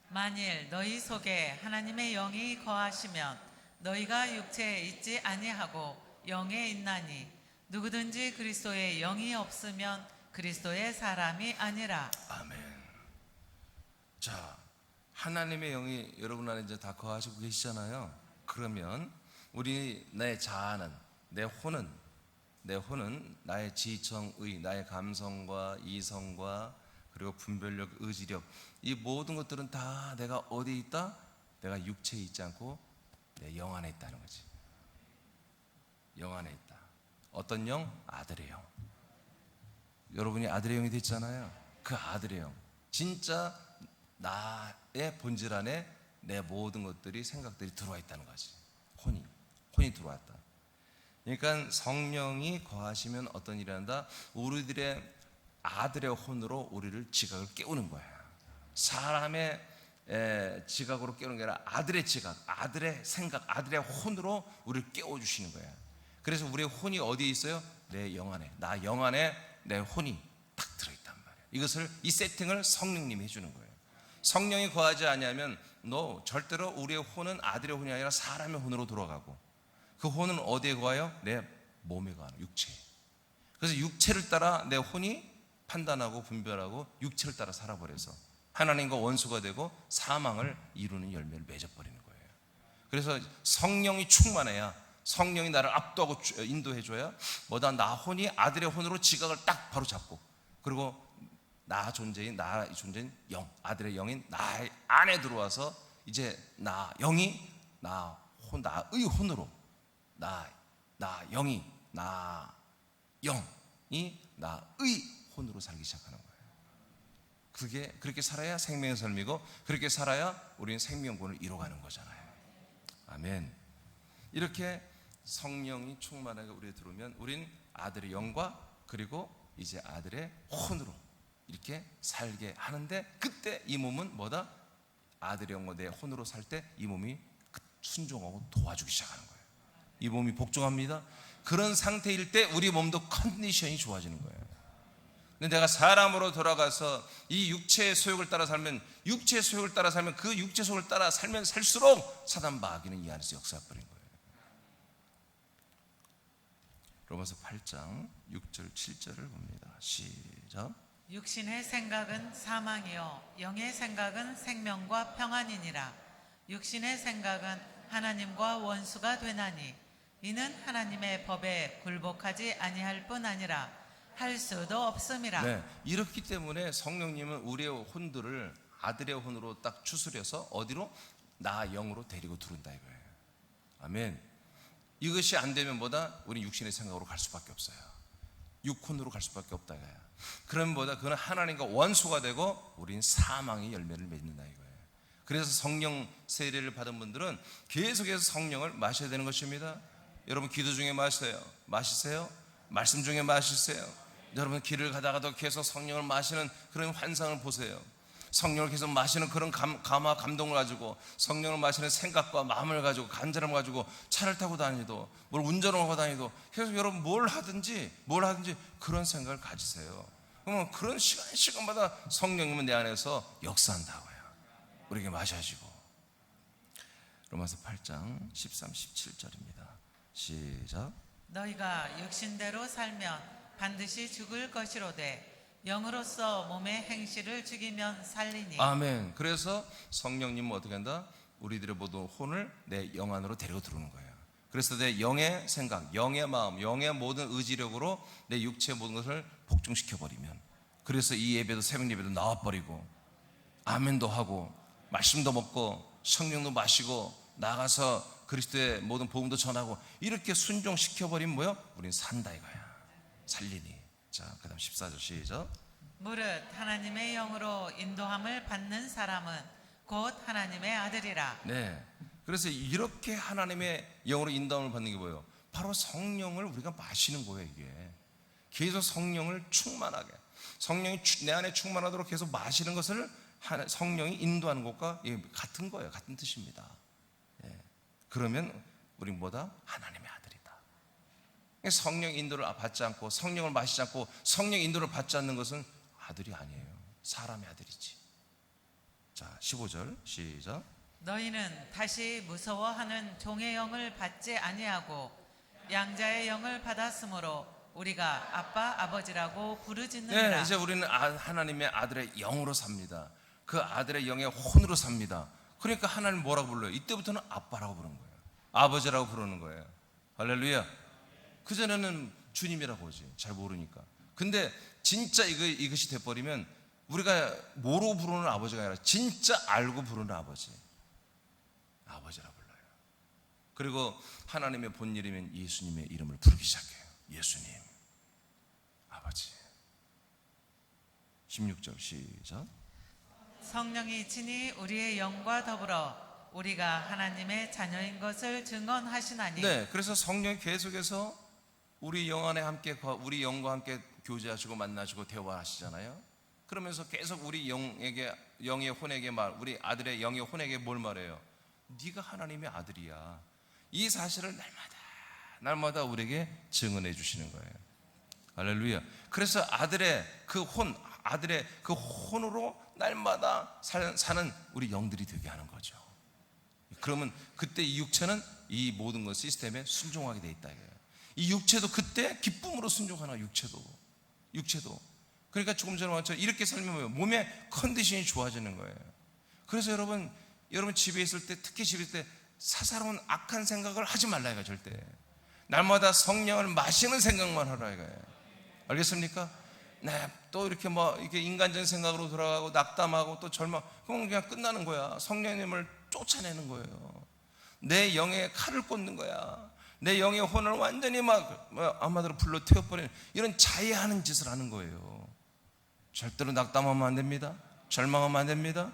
만일 너희 속에 하나님의 영이 거하시면 너희가 육체에 있지 아니하고 영에 있나니 누구든지 그리스도의 영이 없으면 그리스도의 사람이 아니라. 아멘. 자, 하나님의 영이 여러분 안에 이제 다 거하시고 계시잖아요. 그러면 내 자아는, 내 혼은 나의 지청의, 나의 감성과 이성과 그리고 분별력, 의지력, 이 모든 것들은 다 내가 어디에 있다? 내가 육체에 있지 않고 내 영 안에 있다는 거지. 영 안에 있다. 어떤 영? 아들의 영. 여러분이 아들의 영이 됐잖아요. 그 아들의 영, 진짜 나의 본질 안에 내 모든 것들이, 생각들이 들어와 있다는 거지. 혼이 들어왔다. 그러니까 성령이 거하시면 어떤 일이 한다? 우리들의 아들의 혼으로 우리를 지각을 깨우는 거야. 사람의 지각으로 깨우는 게 아니라 아들의 지각, 아들의 생각, 아들의 혼으로 우리를 깨워주시는 거야. 그래서 우리의 혼이 어디에 있어요? 내 영 안에, 나 영 안에 내 혼이 딱 들어있단 말이야. 이것을, 이 세팅을 성령님이 해주는 거예요. 성령이 거하지 아니하면 너 절대로 우리의 혼은 아들의 혼이 아니라 사람의 혼으로 돌아가고, 그 혼은 어디에 거하여? 내 몸에 거하는, 육체에. 그래서 육체를 따라 내 혼이 판단하고 분별하고 육체를 따라 살아버려서 하나님과 원수가 되고 사망을 이루는 열매를 맺어버리는 거예요. 그래서 성령이 충만해야, 성령이 나를 압도하고 인도해줘야 뭐다? 나 혼이 아들의 혼으로 지각을 딱 바로 잡고, 그리고 나 존재인 영, 아들의 영인 나의 안에 들어와서 이제 나 영이 나의 혼으로, 나 영이 나의 혼으로 살기 시작하는 거예요. 그게, 그렇게 살아야 생명의 삶이고, 그렇게 살아야 우리는 생명권을 이뤄가는 거잖아요. 아멘. 이렇게 성령이 충만하게 우리에 들어오면 우린 아들의 영과 그리고 이제 아들의 혼으로 이렇게 살게 하는데, 그때 이 몸은 뭐다? 아들의 영과 내 혼으로 살 때 이 몸이 순종하고 도와주기 시작하는 거예요. 이 몸이 복종합니다. 그런 상태일 때 우리 몸도 컨디션이 좋아지는 거예요. 근데 내가 사람으로 돌아가서 이 육체의 소욕을 따라 살면, 육체의 소욕을 따라 살면, 그 육체의 소욕을 따라 살면 살수록 사단 마귀는 이 안에서 역사해버린 거예요. 로마서 8장 6절 7절을 봅니다. 시작. 육신의 생각은 사망이요 영의 생각은 생명과 평안이니라. 육신의 생각은 하나님과 원수가 되나니 이는 하나님의 법에 굴복하지 아니할 뿐 아니라 할 수도 없음이라. 네, 이렇기 때문에 성령님은 우리의 혼들을 아들의 혼으로 딱 추스려서 어디로? 나 영으로 데리고 들어온다 이거예요. 아멘. 이것이 안 되면 뭐다? 우리 육신의 생각으로 갈 수밖에 없어요. 육혼으로 갈 수밖에 없다 이거야. 그럼 뭐다? 그건 하나님과 원수가 되고 우린 사망의 열매를 맺는다 이거예요. 그래서 성령 세례를 받은 분들은 계속해서 성령을 마셔야 되는 것입니다. 여러분 기도 중에 마시세요. 말씀 중에 마시세요. 여러분 길을 가다가도 계속 성령을 마시는 그런 환상을 보세요. 성령을 계속 마시는 그런 감화 감동을 가지고, 성령을 마시는 생각과 마음을 가지고, 간절함을 가지고 차를 타고 다니도, 뭘 운전을 하고 다니도 계속 여러분 뭘 하든지 그런 생각을 가지세요. 그러면 그런 시간마다 성령님은 내 안에서 역사한다고요. 우리에게 마셔지고. 로마서 8장 13, 17절입니다. 시작. 너희가 육신대로 살면 반드시 죽을 것이로되 영으로서 몸의 행실을 죽이면 살리니. 아멘. 그래서 성령님은 어떻게 한다? 우리들의 모든 혼을 내 영 안으로 데리고 들어오는 거예요. 그래서 내 영의 생각, 영의 마음, 영의 모든 의지력으로 내 육체의 모든 것을 복종시켜버리면, 그래서 이 예배도, 새벽 예배도 나와버리고 아멘도 하고 말씀도 먹고 성령도 마시고 나가서 그리스도의 모든 복음도 전하고 이렇게 순종시켜버리면 뭐요? 우린 산다 이거야. 살리니. 자, 그 다음 14절 시작. 무릇 하나님의 영으로 인도함을 받는 사람은 곧 하나님의 아들이라. 네. 그래서 이렇게 하나님의 영으로 인도함을 받는 게 뭐예요? 바로 성령을 우리가 마시는 거예요. 이게 계속 성령을 충만하게, 성령이 내 안에 충만하도록 계속 마시는 것을 성령이 인도하는 것과 같은 거예요. 같은 뜻입니다. 그러면 우리 뭐다? 하나님의 아들이다. 성령 인도를 받지 않고, 성령을 마시지 않고, 성령 인도를 받지 않는 것은 아들이 아니에요. 사람의 아들이지. 자, 15절 시작. 너희는 다시 무서워하는 종의 영을 받지 아니하고 양자의 영을 받았으므로 우리가 아빠 아버지라고 부르짖느니라. 네, 이제 우리는 하나님의 아들의 영으로 삽니다. 그 아들의 영의 혼으로 삽니다. 그러니까 하나님 뭐라고 불러요? 이때부터는 아빠라고 부르는 거예요. 아버지라고 부르는 거예요. 할렐루야. 그전에는 주님이라고 하지. 잘 모르니까. 근데 진짜 이것이 돼버리면 우리가 뭐로 부르는 아버지가 아니라 진짜 알고 부르는 아버지, 아버지라 불러요. 그리고 하나님의 본일이면 예수님의 이름을 부르기 시작해요. 예수님, 아버지. 16절 시작. 성령이 친히 우리의 영과 더불어 우리가 하나님의 자녀인 것을 증언하시나니. 네, 그래서 성령이 계속해서 우리 영 안에 함께, 우리 영과 함께 교제하시고 만나시고 대화하시잖아요. 그러면서 계속 우리 영의 혼에게 우리 아들의 영의 혼에게 뭘 말해요? 네가 하나님의 아들이야. 이 사실을 날마다 우리에게 증언해 주시는 거예요. 할렐루야. 그래서 아들의 그 혼으로 날마다 사는 우리 영들이 되게 하는 거죠. 그러면 그때 이 육체는 이 모든 것 시스템에 순종하게 돼 있다 이거예요. 이 육체도 그때 기쁨으로 순종하나. 육체도. 그러니까 조금 전에 말했죠. 이렇게 살면 뭐예요? 몸의 컨디션이 좋아지는 거예요. 그래서 여러분 집에 있을 때, 특히 집에 있을 때 사사로운 악한 생각을 하지 말라 이거예요. 절대. 날마다 성령을 마시는 생각만 하라 이거예요. 알겠습니까? 네, 또 이렇게 이렇게 인간적인 생각으로 돌아가고 낙담하고 또 절망, 그건 그냥 끝나는 거야. 성령님을 쫓아내는 거예요. 내 영에 칼을 꽂는 거야. 내 영의 혼을 완전히 아마도 불러 태워버리는 이런 자해하는 짓을 하는 거예요. 절대로 낙담하면 안 됩니다. 절망하면 안 됩니다.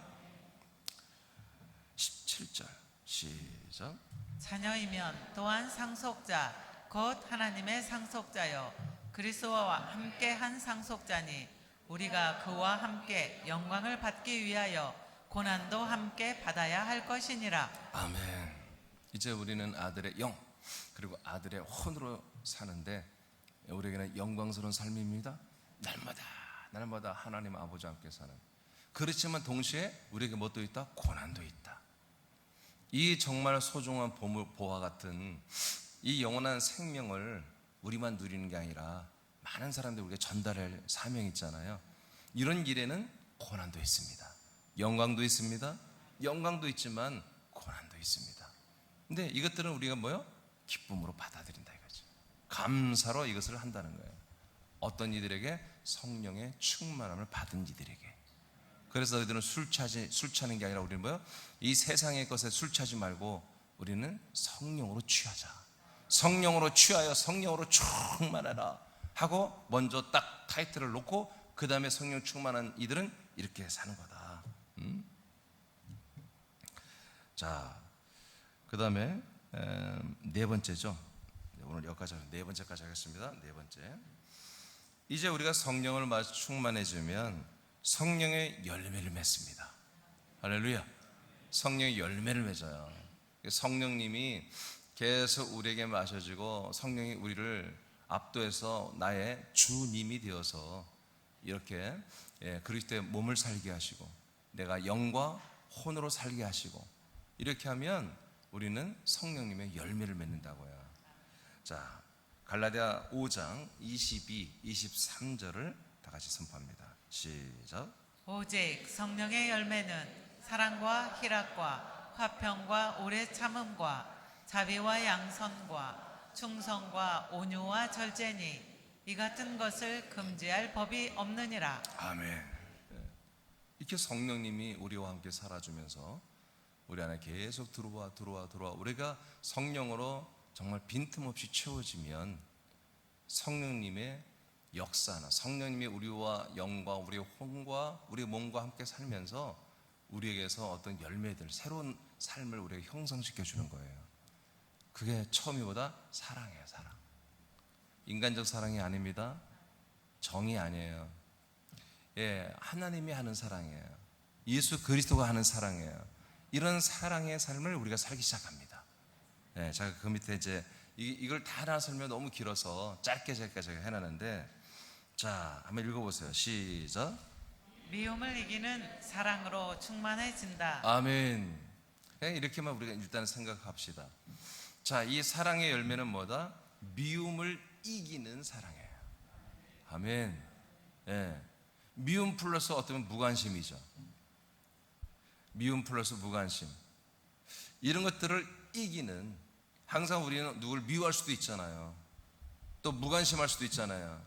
17절 시작. 자녀이면 또한 상속자 곧 하나님의 상속자여 그리스도와 함께 한 상속자니 우리가 그와 함께 영광을 받기 위하여 고난도 함께 받아야 할 것이니라. 아멘. 이제 우리는 아들의 영 그리고 아들의 혼으로 사는데 우리에게는 영광스러운 삶입니다. 날마다 하나님 아버지와 함께 사는. 그렇지만 동시에 우리에게 뭣도 있다? 고난도 있다. 이 정말 소중한 보화 같은 이 영원한 생명을 우리만 누리는 게 아니라 많은 사람들 우리가 전달할 사명이 있잖아요. 이런 일에는 고난도 있습니다. 영광도 있습니다. 영광도 있지만 고난도 있습니다. 근데 이것들은 우리가 기쁨으로 받아들인다 이거죠. 감사로 이것을 한다는 거예요. 어떤 이들에게? 성령의 충만함을 받은 이들에게. 그래서 너희들은 술 차는 게 아니라 우리는 이 세상의 것에 술 차지 말고 우리는 성령으로 취하자. 성령으로 취하여 성령으로 충만하라 하고 먼저 딱 타이틀을 놓고 그 다음에 성령 충만한 이들은 이렇게 사는 거다. 자, 그 다음에 네 번째죠. 오늘 여기까지 네 번째까지 하겠습니다. 네 번째. 이제 우리가 성령을 충만해지면 성령의 열매를 맺습니다. 할렐루야. 성령의 열매를 맺어요. 성령님이 계속 우리에게 마셔지고 성령이 우리를 압도해서 나의 주님이 되어서 이렇게 그리스도의 몸을 살게 하시고 내가 영과 혼으로 살게 하시고 이렇게 하면 우리는 성령님의 열매를 맺는다고요. 자, 갈라디아 5장 22, 23절을 다 같이 선포합니다. 시작. 오직 성령의 열매는 사랑과 희락과 화평과 오래 참음과 자비와 양선과 충성과 온유와 절제니 이 같은 것을 금지할 법이 없느니라. 아멘. 이렇게 성령님이 우리와 함께 살아주면서 우리 안에 계속 들어와 우리가 성령으로 정말 빈틈없이 채워지면 성령님의 역사나 성령님이 우리와 영과 우리의 혼과 우리의 몸과 함께 살면서 우리에게서 어떤 열매들, 새로운 삶을 우리에게 형성시켜 주는 거예요. 그게 처음이보다 사랑이에요. 사랑. 인간적 사랑이 아닙니다. 정이 아니에요. 하나님이 하는 사랑이에요. 예수 그리스도가 하는 사랑이에요. 이런 사랑의 삶을 우리가 살기 시작합니다. 제가 그 밑에 이제 이걸 다 하나 설명 너무 길어서 짧게 제가 해놨는데, 자, 한번 읽어보세요. 시작. 미움을 이기는 사랑으로 충만해진다. 아멘. 이렇게만 우리가 일단 생각합시다. 자, 이 사랑의 열매는 뭐다? 미움을 이기는 사랑이에요. 아멘. 미움 플러스 어쩌면 무관심이죠. 미움 플러스 무관심. 이런 것들을 이기는, 항상 우리는 누굴 미워할 수도 있잖아요. 또 무관심할 수도 있잖아요.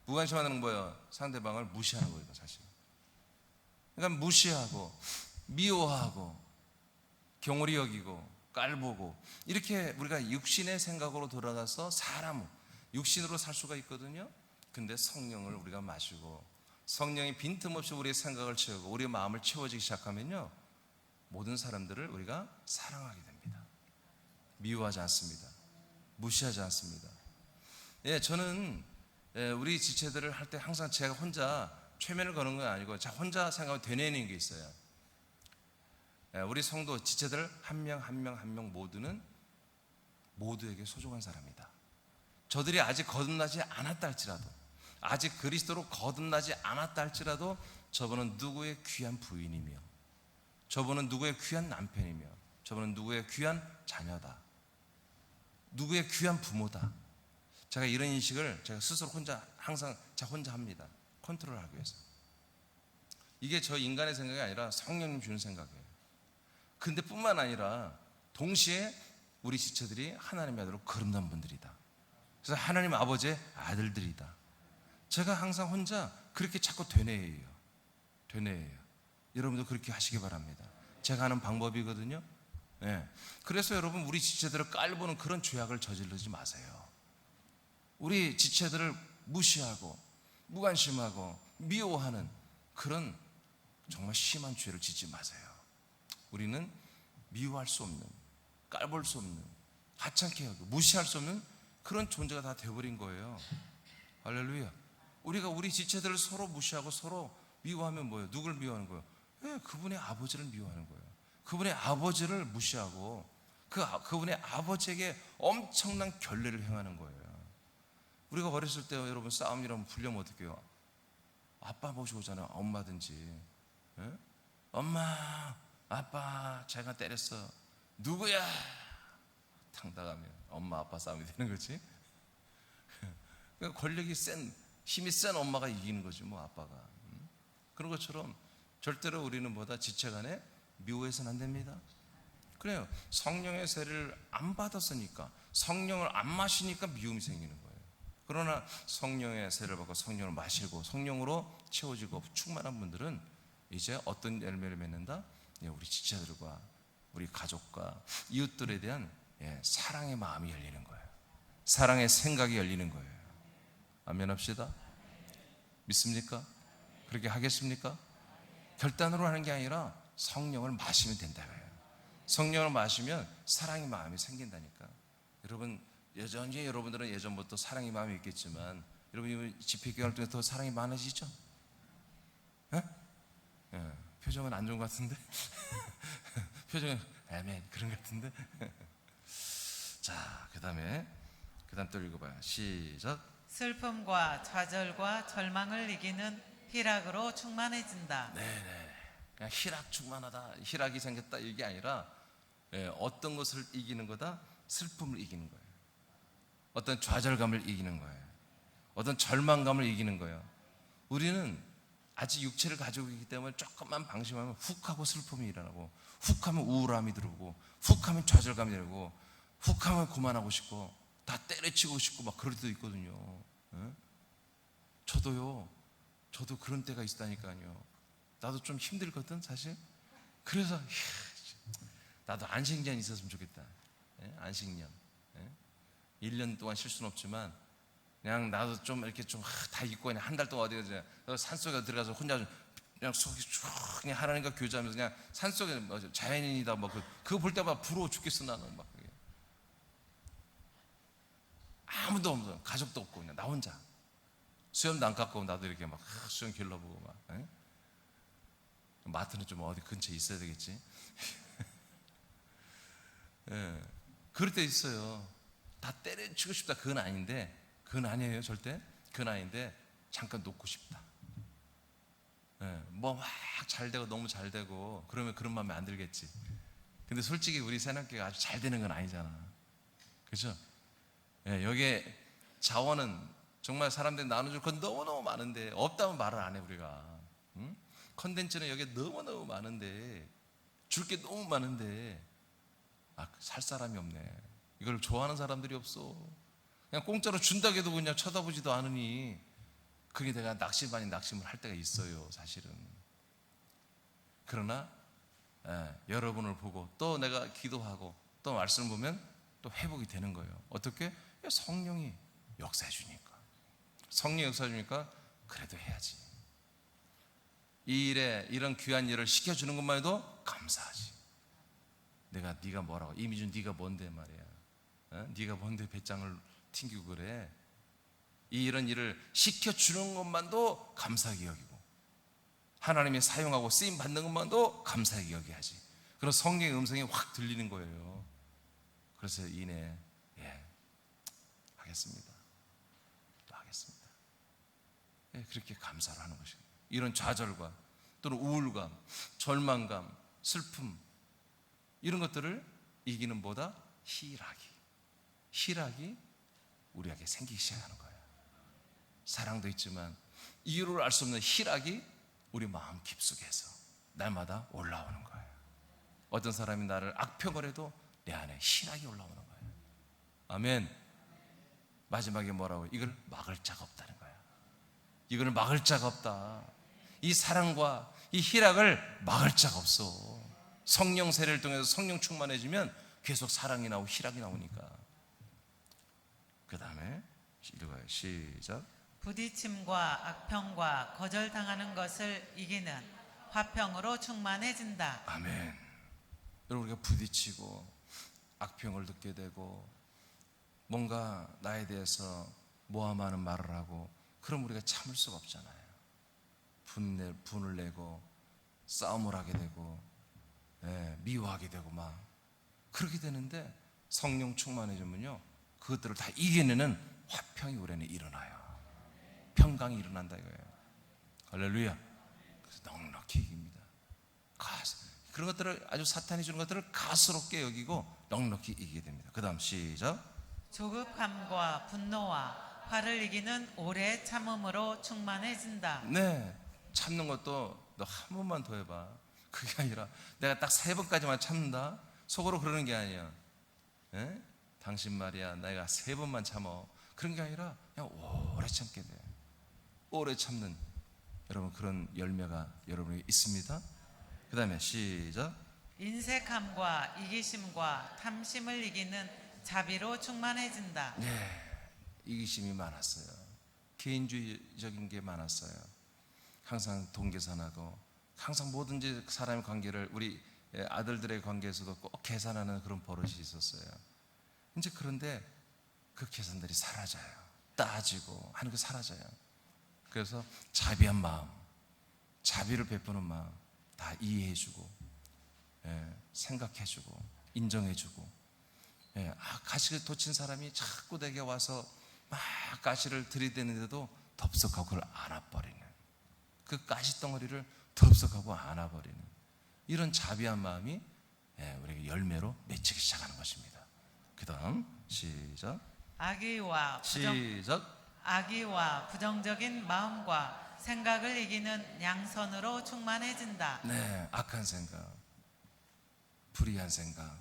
무관심하는 건 뭐예요? 상대방을 무시하는 거예요, 사실. 그러니까 무시하고 미워하고 경홀히 여기고 깔보고 이렇게 우리가 육신의 생각으로 돌아가서 사람 육신으로 살 수가 있거든요. 근데 성령을 우리가 마시고 성령이 빈틈없이 우리의 생각을 채우고 우리의 마음을 채워지기 시작하면요, 모든 사람들을 우리가 사랑하게 됩니다. 미워하지 않습니다. 무시하지 않습니다. 저는 우리 지체들을 할 때 항상 제가 혼자 최면을 거는 건 아니고 자 혼자 생각을 되뇌는 게 있어요. 우리 성도 지체들 한 명 한 명 한 명 모두는 모두에게 소중한 사람이다. 저들이 아직 거듭나지 않았다 할지라도, 아직 그리스도로 거듭나지 않았다 할지라도 저분은 누구의 귀한 부인이며, 저분은 누구의 귀한 남편이며, 저분은 누구의 귀한 자녀다, 누구의 귀한 부모다. 제가 이런 인식을 제가 스스로 혼자 항상 혼자 합니다. 컨트롤하기 위해서. 이게 저 인간의 생각이 아니라 성령님 주는 생각이에요. 근데 뿐만 아니라 동시에 우리 지체들이 하나님의 아들로 거듭난 분들이다. 그래서 하나님 아버지의 아들들이다. 제가 항상 혼자 그렇게 자꾸 되뇌어요. 여러분도 그렇게 하시기 바랍니다. 제가 하는 방법이거든요. 그래서 여러분 우리 지체들을 깔보는 그런 죄악을 저지르지 마세요. 우리 지체들을 무시하고 무관심하고 미워하는 그런 정말 심한 죄를 짓지 마세요. 우리는 미워할 수 없는, 깔볼 수 없는, 하찮게 하고 무시할 수 없는 그런 존재가 다 되어버린 거예요. 할렐루야. 우리가 우리 지체들을 서로 무시하고 서로 미워하면 뭐예요? 누굴 미워하는 거예요? 그분의 아버지를 미워하는 거예요. 그분의 아버지를 무시하고 그분의 아버지에게 엄청난 결례를 행하는 거예요. 우리가 어렸을 때 여러분 싸움이라면 불려면 어떻게 해요? 아빠 모시고 오잖아요. 엄마든지. 엄마, 아빠, 제가 때렸어. 누구야? 당당하면 엄마, 아빠 싸움이 되는 거지. 그러니까 권력이 센, 힘이 센 엄마가 이기는 거지, 뭐 아빠가. 그런 것처럼 절대로 우리는 지체 간에 미워해서는 안 됩니다. 그래요. 성령의 세례를 안 받았으니까, 성령을 안 마시니까 미움이 생기는 거예요. 그러나 성령의 세례를 받고 성령을 마시고 성령으로 채워지고 충만한 분들은 이제 어떤 열매를 맺는다? 우리 지체들과 우리 가족과 이웃들에 대한 사랑의 마음이 열리는 거예요. 사랑의 생각이 열리는 거예요. 아멘 합시다. 믿습니까? 그렇게 하겠습니까? 결단으로 하는 게 아니라 성령을 마시면 된다고요. 성령을 마시면 사랑의 마음이 생긴다니까. 여러분 여전히 여러분들은 예전부터 사랑의 마음이 있겠지만 여러분 집회 기간을 통해 더 사랑이 많아지죠? 표정은 안 좋은 것 같은데? 표정은 아멘 그런 것 같은데? 자, 그 다음 또 읽어봐요. 시작. 슬픔과 좌절과 절망을 이기는 희락으로 충만해진다. 네네. 그냥 희락 충만하다, 희락이 생겼다 이게 아니라 어떤 것을 이기는 거다? 슬픔을 이기는 거예요. 어떤 좌절감을 이기는 거예요. 어떤 절망감을 이기는 거예요. 우리는 아직 육체를 가지고 있기 때문에 조금만 방심하면 훅 하고 슬픔이 일어나고 훅 하면 우울함이 들고 훅 하면 좌절감이 들고 훅 하면 그만하고 싶고 다 때려치고 싶고 막 그럴 때도 있거든요. 저도 그런 때가 있다니까요. 나도 좀 힘들거든 사실. 그래서 나도 안식년 있었으면 좋겠다. 안식년. 1년 동안 쉴 수는 없지만 그냥 나도 좀 이렇게 좀 다 잊고 그냥 한 달 동안 어디 가서 산속에 들어가서 혼자 그냥 속이 쭉 그냥 하나님과 교제하면서 그냥 산속에 자연인이다 뭐 그거 볼 때마다 부러워 죽겠어 나는 막. 아무도 없어. 가족도 없고 그냥 나 혼자. 수염도 안 깎고 나도 이렇게 막 수염 길러보고 막. 마트는 좀 어디 근처에 있어야 되겠지. 그럴 때 있어요. 다 때려치고 싶다. 그건 아닌데, 그건 아니에요 절대. 그건 아닌데 잠깐 놓고 싶다. 뭐 막 잘 되고 너무 잘 되고 그러면 그런 마음에 안 들겠지. 근데 솔직히 우리 새학교가 아주 잘 되는 건 아니잖아. 그렇죠? 여기에 자원은 정말 사람들이 나눠줄 건 너무너무 많은데 없다면 말을 안 해 우리가. 컨텐츠는 여기에 너무너무 많은데 줄 게 너무 많은데 살 사람이 없네. 이걸 좋아하는 사람들이 없어. 그냥 공짜로 준다고 해도 그냥 쳐다보지도 않으니 그게 내가 낙심 아닌 낙심을 할 때가 있어요 사실은. 그러나 여러분을 보고 또 내가 기도하고 또 말씀을 보면 또 회복이 되는 거예요. 어떻게? 성령이 역사해 주니까. 성령이 역사해 주니까 그래도 해야지. 이 일에 이런 귀한 일을 시켜주는 것만 해도 감사하지. 네가 뭐라고, 이미준 네가 뭔데 말이야. 네가 뭔데 배짱을 튕기고 그래. 이런 일을 시켜주는 것만도 감사하게 여기고, 하나님이 사용하고 쓰임 받는 것만도 감사하게 여겨야지. 그런 성령의 음성이 확 들리는 거예요. 그래서 이내 하겠습니다. 또 하겠습니다. 그렇게 감사를 하는 것이에요. 이런 좌절과 또는 우울감, 절망감, 슬픔, 이런 것들을 이기는 뭐다? 희락이 우리에게 생기기 시작하는 거예요. 사랑도 있지만 이유를 알 수 없는 희락이 우리 마음 깊숙이에서 날마다 올라오는 거예요. 어떤 사람이 나를 악평을 해도 내 안에 희락이 올라오는 거예요. 아멘. 마지막에 뭐라고? 이걸 막을 자가 없다는 거예요. 이걸 막을 자가 없다. 이 사랑과 이 희락을 막을 자가 없어. 성령 세례를 통해서 성령 충만해지면 계속 사랑이 나오고 희락이 나오니까. 그 다음에 읽어요. 시작. 부딪힘과 악평과 거절당하는 것을 이기는 화평으로 충만해진다. 아멘. 여러분, 우리가 부딪히고 악평을 듣게 되고 뭔가 나에 대해서 모함하는 말을 하고, 그럼 우리가 참을 수가 없잖아요. 분을 내고 싸움을 하게 되고 미워하게 되고 막 그렇게 되는데, 성령 충만해지면요 그것들을 다 이겨내는 화평이 우리는 일어나요. 평강이 일어난다 이거예요. 할렐루야. 그래서 넉넉히 이깁니다. 그런 것들을, 아주 사탄이 주는 것들을 가스롭게 여기고 넉넉히 이기게 됩니다. 그 다음 시작. 조급함과 분노와 화를 이기는 오래 참음으로 충만해진다. 네, 참는 것도 너 한 번만 더 해봐. 그게 아니라 내가 딱 3번까지만 참는다, 속으로 그러는 게 아니야. 당신 말이야 내가 3번만 참어, 그런 게 아니라 그냥 오래 참게 돼. 오래 참는, 여러분, 그런 열매가 여러분에게 있습니다. 그 다음에 시작. 인색함과 이기심과 탐심을 이기는 자비로 충만해진다. 네, 이기심이 많았어요. 개인주의적인 게 많았어요. 항상 동계산하고, 항상 뭐든지 사람의 관계를, 우리 아들들의 관계에서도 꼭 계산하는 그런 버릇이 있었어요. 이제 그런데 그 계산들이 사라져요. 따지고 하는 게 사라져요. 그래서 자비한 마음, 자비를 베푸는 마음, 다 이해해주고 생각해주고 인정해주고, 가시를 돋친 사람이 자꾸 내게 와서 막 가시를 들이대는데도 덥석하고 그걸 안아버리는, 그 가시덩어리를 덥석하고 안아버리는 이런 자비한 마음이 우리에게 열매로 맺히기 시작하는 것입니다. 그 다음 시작. 악의와 부정적인 마음과 생각을 이기는 양선으로 충만해진다. 네, 악한 생각, 불의한 생각,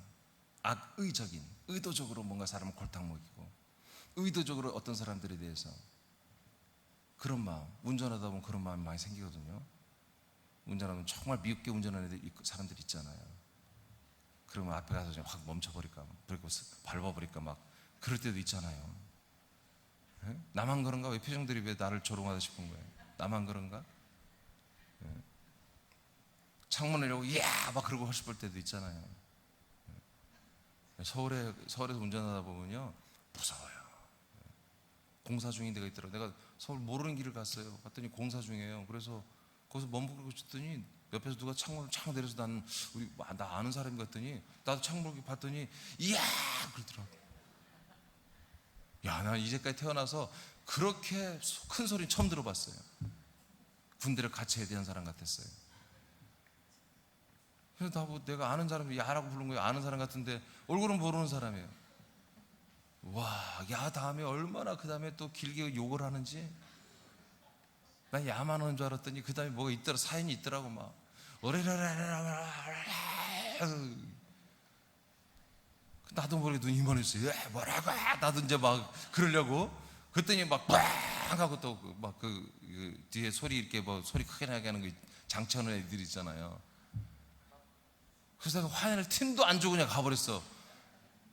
악의적인, 의도적으로 뭔가 사람을 골탕 먹이고, 의도적으로 어떤 사람들에 대해서 그런 마음, 운전하다 보면 그런 마음이 많이 생기거든요. 운전하면 정말 미흡게 운전하는 사람들 있잖아요. 그러면 앞에 가서 확 멈춰버릴까, 그리고 밟아버릴까 막 그럴 때도 있잖아요. 나만 그런가? 왜 표정들이 왜 나를 조롱하다 싶은 거예요? 나만 그런가? 창문을 열고 이야 막 그러고 싶을 때도 있잖아요. 서울에서 운전하다 보면요 무서워요. 공사 중인 데가 있더라고요. 내가 서울 모르는 길을 갔어요. 갔더니 공사 중이에요. 그래서 거기서 머무르고 있더니 옆에서 누가 창문을 창 내려서 나 아는 사람이 같더니 나도 창문을 봤더니 이야 그러더라고. 야, 나 이제까지 태어나서 그렇게 큰 소리 처음 들어봤어요. 군대를 같이 해야 되는 사람 같았어요. 그래서 내가 아는 사람이 야라고 부른 거예요. 아는 사람 같은데 얼굴은 모르는 사람이에요. 와, 야 다음에 얼마나 그 다음에 또 길게 욕을 하는지. 난 야만 하는 줄 알았더니 그 다음에 뭐가 있더라, 사연이 있더라고. 막 나도 모르게 눈이 이만했어요. 뭐라고? 나도 이제 막 그러려고. 그랬더니 막 빵 하고 또 막 그 뒤에 소리 이렇게 뭐 소리 크게 나게 하는 그 장치하는 애들 있잖아요. 그래서 내가 화낼 틈도 안 주고 그냥 가버렸어.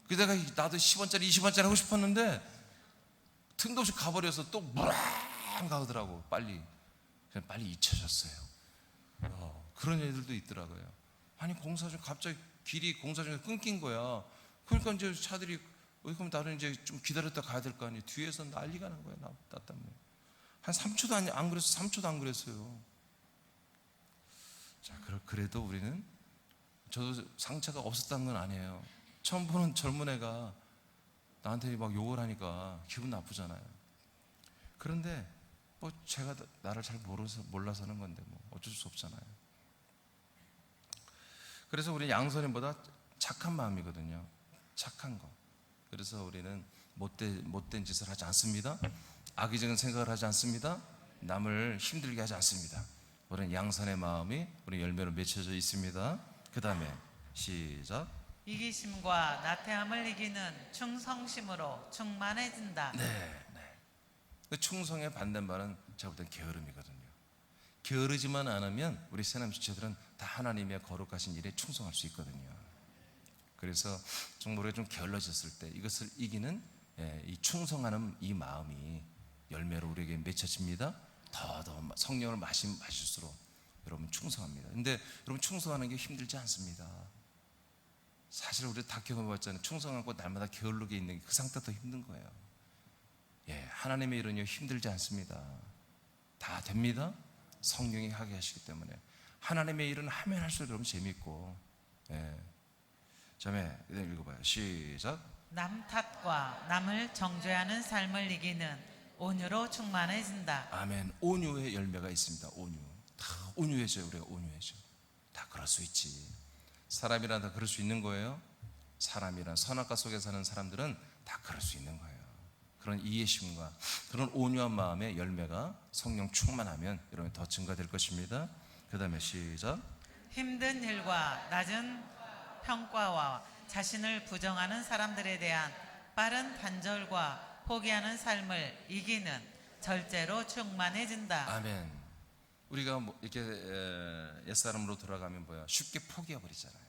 그래서 내가 나도 10원짜리 20원짜리 하고 싶었는데 틈도 없이 가버려서 또 무랑 가더라고. 빨리 그냥 빨리 잊혀졌어요. 그런 애들도 있더라고요. 아니 공사 중 갑자기 길이 공사 중에 끊긴 거야. 그러니까 이제 차들이 그럼 나는 이제 좀 기다렸다 가야 될 거 아니에요. 뒤에서 난리가 난 거야. 나 때문에 한 3초도 안 그랬어. 3초도 안 그랬어요. 자, 그래도 우리는, 저도 상처가 없었다는 건 아니에요. 처음 보는 젊은 애가 나한테 막 욕을 하니까 기분 나쁘잖아요. 그런데 뭐 제가 나를 잘 몰라서는 건데 뭐 어쩔 수 없잖아요. 그래서 우리 양선인보다 착한 마음이거든요. 착한 거. 그래서 우리는 못된 짓을 하지 않습니다. 악의적인 생각을 하지 않습니다. 남을 힘들게 하지 않습니다. 우리는 양선의 마음이 우리 열매로 맺혀져 있습니다. 그 다음에 시작. 이기심과 나태함을 이기는 충성심으로 충만해진다. 네. 그 충성의 반대말은 제가 볼 땐 게으름이거든요. 게으르지만 않으면 우리 새남 지체들은 다 하나님의 거룩하신 일에 충성할 수 있거든요. 그래서 정말 우리가 좀 게을러졌을 때 이것을 이기는 이 충성하는 이 마음이 열매로 우리에게 맺혀집니다. 더 성령을 마실수록 여러분 충성합니다. 근데 여러분 충성하는 게 힘들지 않습니다. 사실 우리 다 경험해봤잖아요. 충성하고 날마다 게을르게 있는 그 상태가 더 힘든 거예요. 하나님의 일은요 힘들지 않습니다. 다 됩니다. 성령이 하게 하시기 때문에. 하나님의 일은 하면 할수록 여러분 재밌고. 자매 읽어봐요. 시작. 남 탓과 남을 정죄하는 삶을 이기는 온유로 충만해진다. 아멘. 온유의 열매가 있습니다. 온유. 다 온유해져요. 우리가 온유해져. 다 그럴 수 있지. 사람이란 다 그럴 수 있는 거예요. 사람이란 선악과 속에 사는 사람들은 다 그럴 수 있는 거예요. 그런 이해심과 그런 온유한 마음의 열매가 성령 충만하면 여러분 더 증가될 것입니다. 그 다음에 시작. 힘든 일과 낮은 평가와 자신을 부정하는 사람들에 대한 빠른 단절과 포기하는 삶을 이기는 절제로 충만해진다. 아멘. 우리가 이렇게 옛사람으로 돌아가면 뭐야? 쉽게 포기해버리잖아요.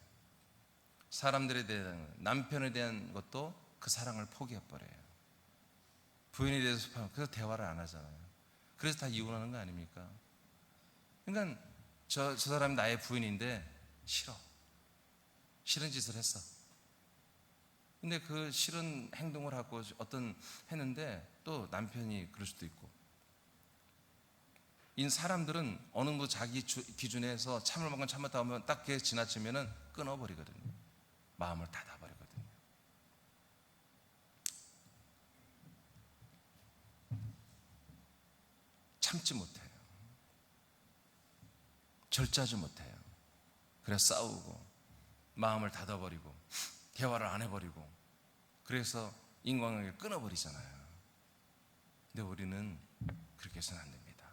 사람들에 대한, 남편에 대한 것도 그 사랑을 포기해버려요. 부인에 대해서 그래서 대화를 안 하잖아요. 그래서 다 이혼하는 거 아닙니까? 그러니까 저 사람이 나의 부인인데 싫은 짓을 했어. 근데 그 싫은 행동을 하고 했는데 또 남편이 그럴 수도 있고. 이 사람들은 어느 정도 자기 기준에서 참을 만큼 참았다 하면 딱 그게 지나치면은 끊어버리거든요. 마음을 닫아버리거든요. 참지 못해요. 절제하지 못해요. 그래서 싸우고 마음을 닫아버리고 대화를 안 해버리고 그래서 인간관계를 끊어버리잖아요. 근데 우리는 그렇게 해서는 안 됩니다.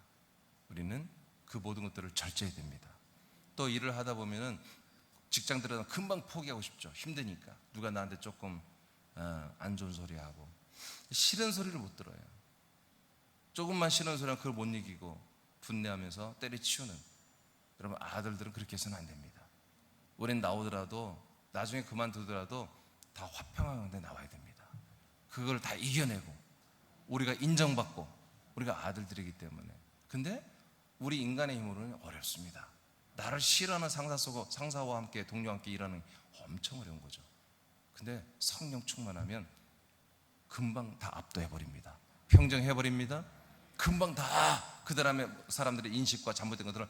우리는 그 모든 것들을 절제해야 됩니다. 또 일을 하다 보면은 직장 들어가면 금방 포기하고 싶죠. 힘드니까. 누가 나한테 조금 안 좋은 소리 하고 싫은 소리를 못 들어요. 조금만 싫은 소리는 그걸 못 이기고 분내하면서 때려치우는, 여러분 아들들은 그렇게 해서는 안 됩니다. 우린 나오더라도 나중에 그만두더라도 다 화평한 데 나와야 됩니다. 그걸 다 이겨내고 우리가 인정받고 우리가 아들들이기 때문에. 근데 우리 인간의 힘으로는 어렵습니다. 나를 싫어하는 상사와 함께 동료와 함께 일하는 엄청 어려운 거죠. 근데 성령 충만하면 금방 다 압도해버립니다. 평정해버립니다. 금방 다 그 사람들의 인식과 잘못된 것들을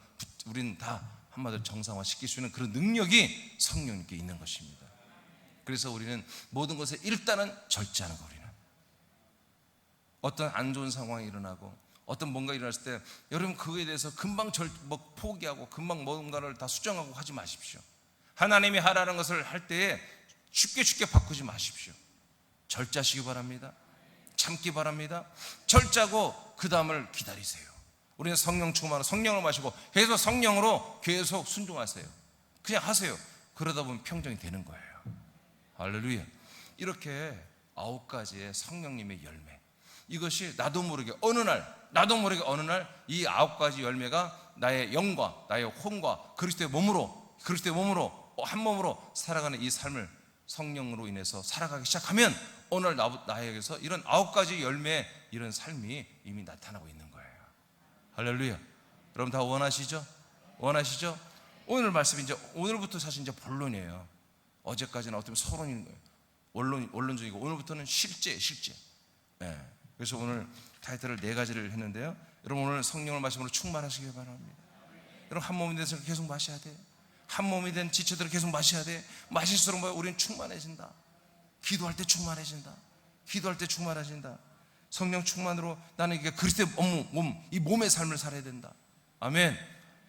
우리는 다 한마디로 정상화시킬 수 있는 그런 능력이 성령님께 있는 것입니다. 그래서 우리는 모든 것에 일단은 절제하는 거. 우리는 어떤 안 좋은 상황이 일어나고 어떤 뭔가 일어났을 때 여러분 그거에 대해서 금방 포기하고 금방 뭔가를 다 수정하고 하지 마십시오. 하나님이 하라는 것을 할 때에 쉽게 바꾸지 마십시오. 절제하시기 바랍니다. 참기 바랍니다. 절제하고 그 다음을 기다리세요. 우리는 성령 충만으로 성령을 마시고 계속 성령으로 계속 순종하세요. 그냥 하세요. 그러다 보면 평정이 되는 거예요. 할렐루야. 이렇게 9가지의 성령님의 열매, 이것이 나도 모르게 어느 날 이 9가지 열매가 나의 영과 나의 혼과 그리스도의 몸으로 한 몸으로 살아가는 이 삶을 성령으로 인해서 살아가기 시작하면 오늘 나에게서 이런 9가지 열매의 이런 삶이 이미 나타나고 있는 거예요. 할렐루야. 여러분 다 원하시죠? 원하시죠? 오늘 말씀이 이제 오늘부터 사실 이제 본론이에요. 어제까지는 어떻게 보면 서론인 거예요. 원론적이고 오늘부터는 실제. 네. 그래서 오늘 타이틀을 4가지를 했는데요. 여러분 오늘 성령을 마시므로 충만하시길 바랍니다. 여러분 한 몸이 돼서 계속 마셔야 돼요. 한 몸이 된 지체들을 계속 마셔야 돼. 마실수록 우리는 충만해진다. 기도할 때 충만해진다. 기도할 때 충만해진다. 성령 충만으로 나는 이게 그리스도의 이 몸의 삶을 살아야 된다. 아멘.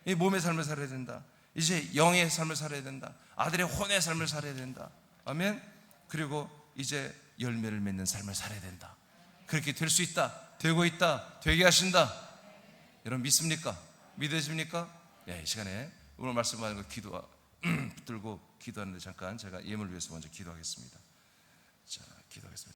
이 몸의 삶을 살아야 된다. 이제 영의 삶을 살아야 된다. 아들의 혼의 삶을 살아야 된다. 아멘. 그리고 이제 열매를 맺는 삶을 살아야 된다. 그렇게 될 수 있다. 되고 있다. 되게 하신다. 여러분 믿습니까? 믿으십니까? 예, 이 시간에 오늘 말씀하는 거 붙들고 기도하는데 잠깐 제가 예물을 위해서 먼저 기도하겠습니다. 자, 기도하겠습니다.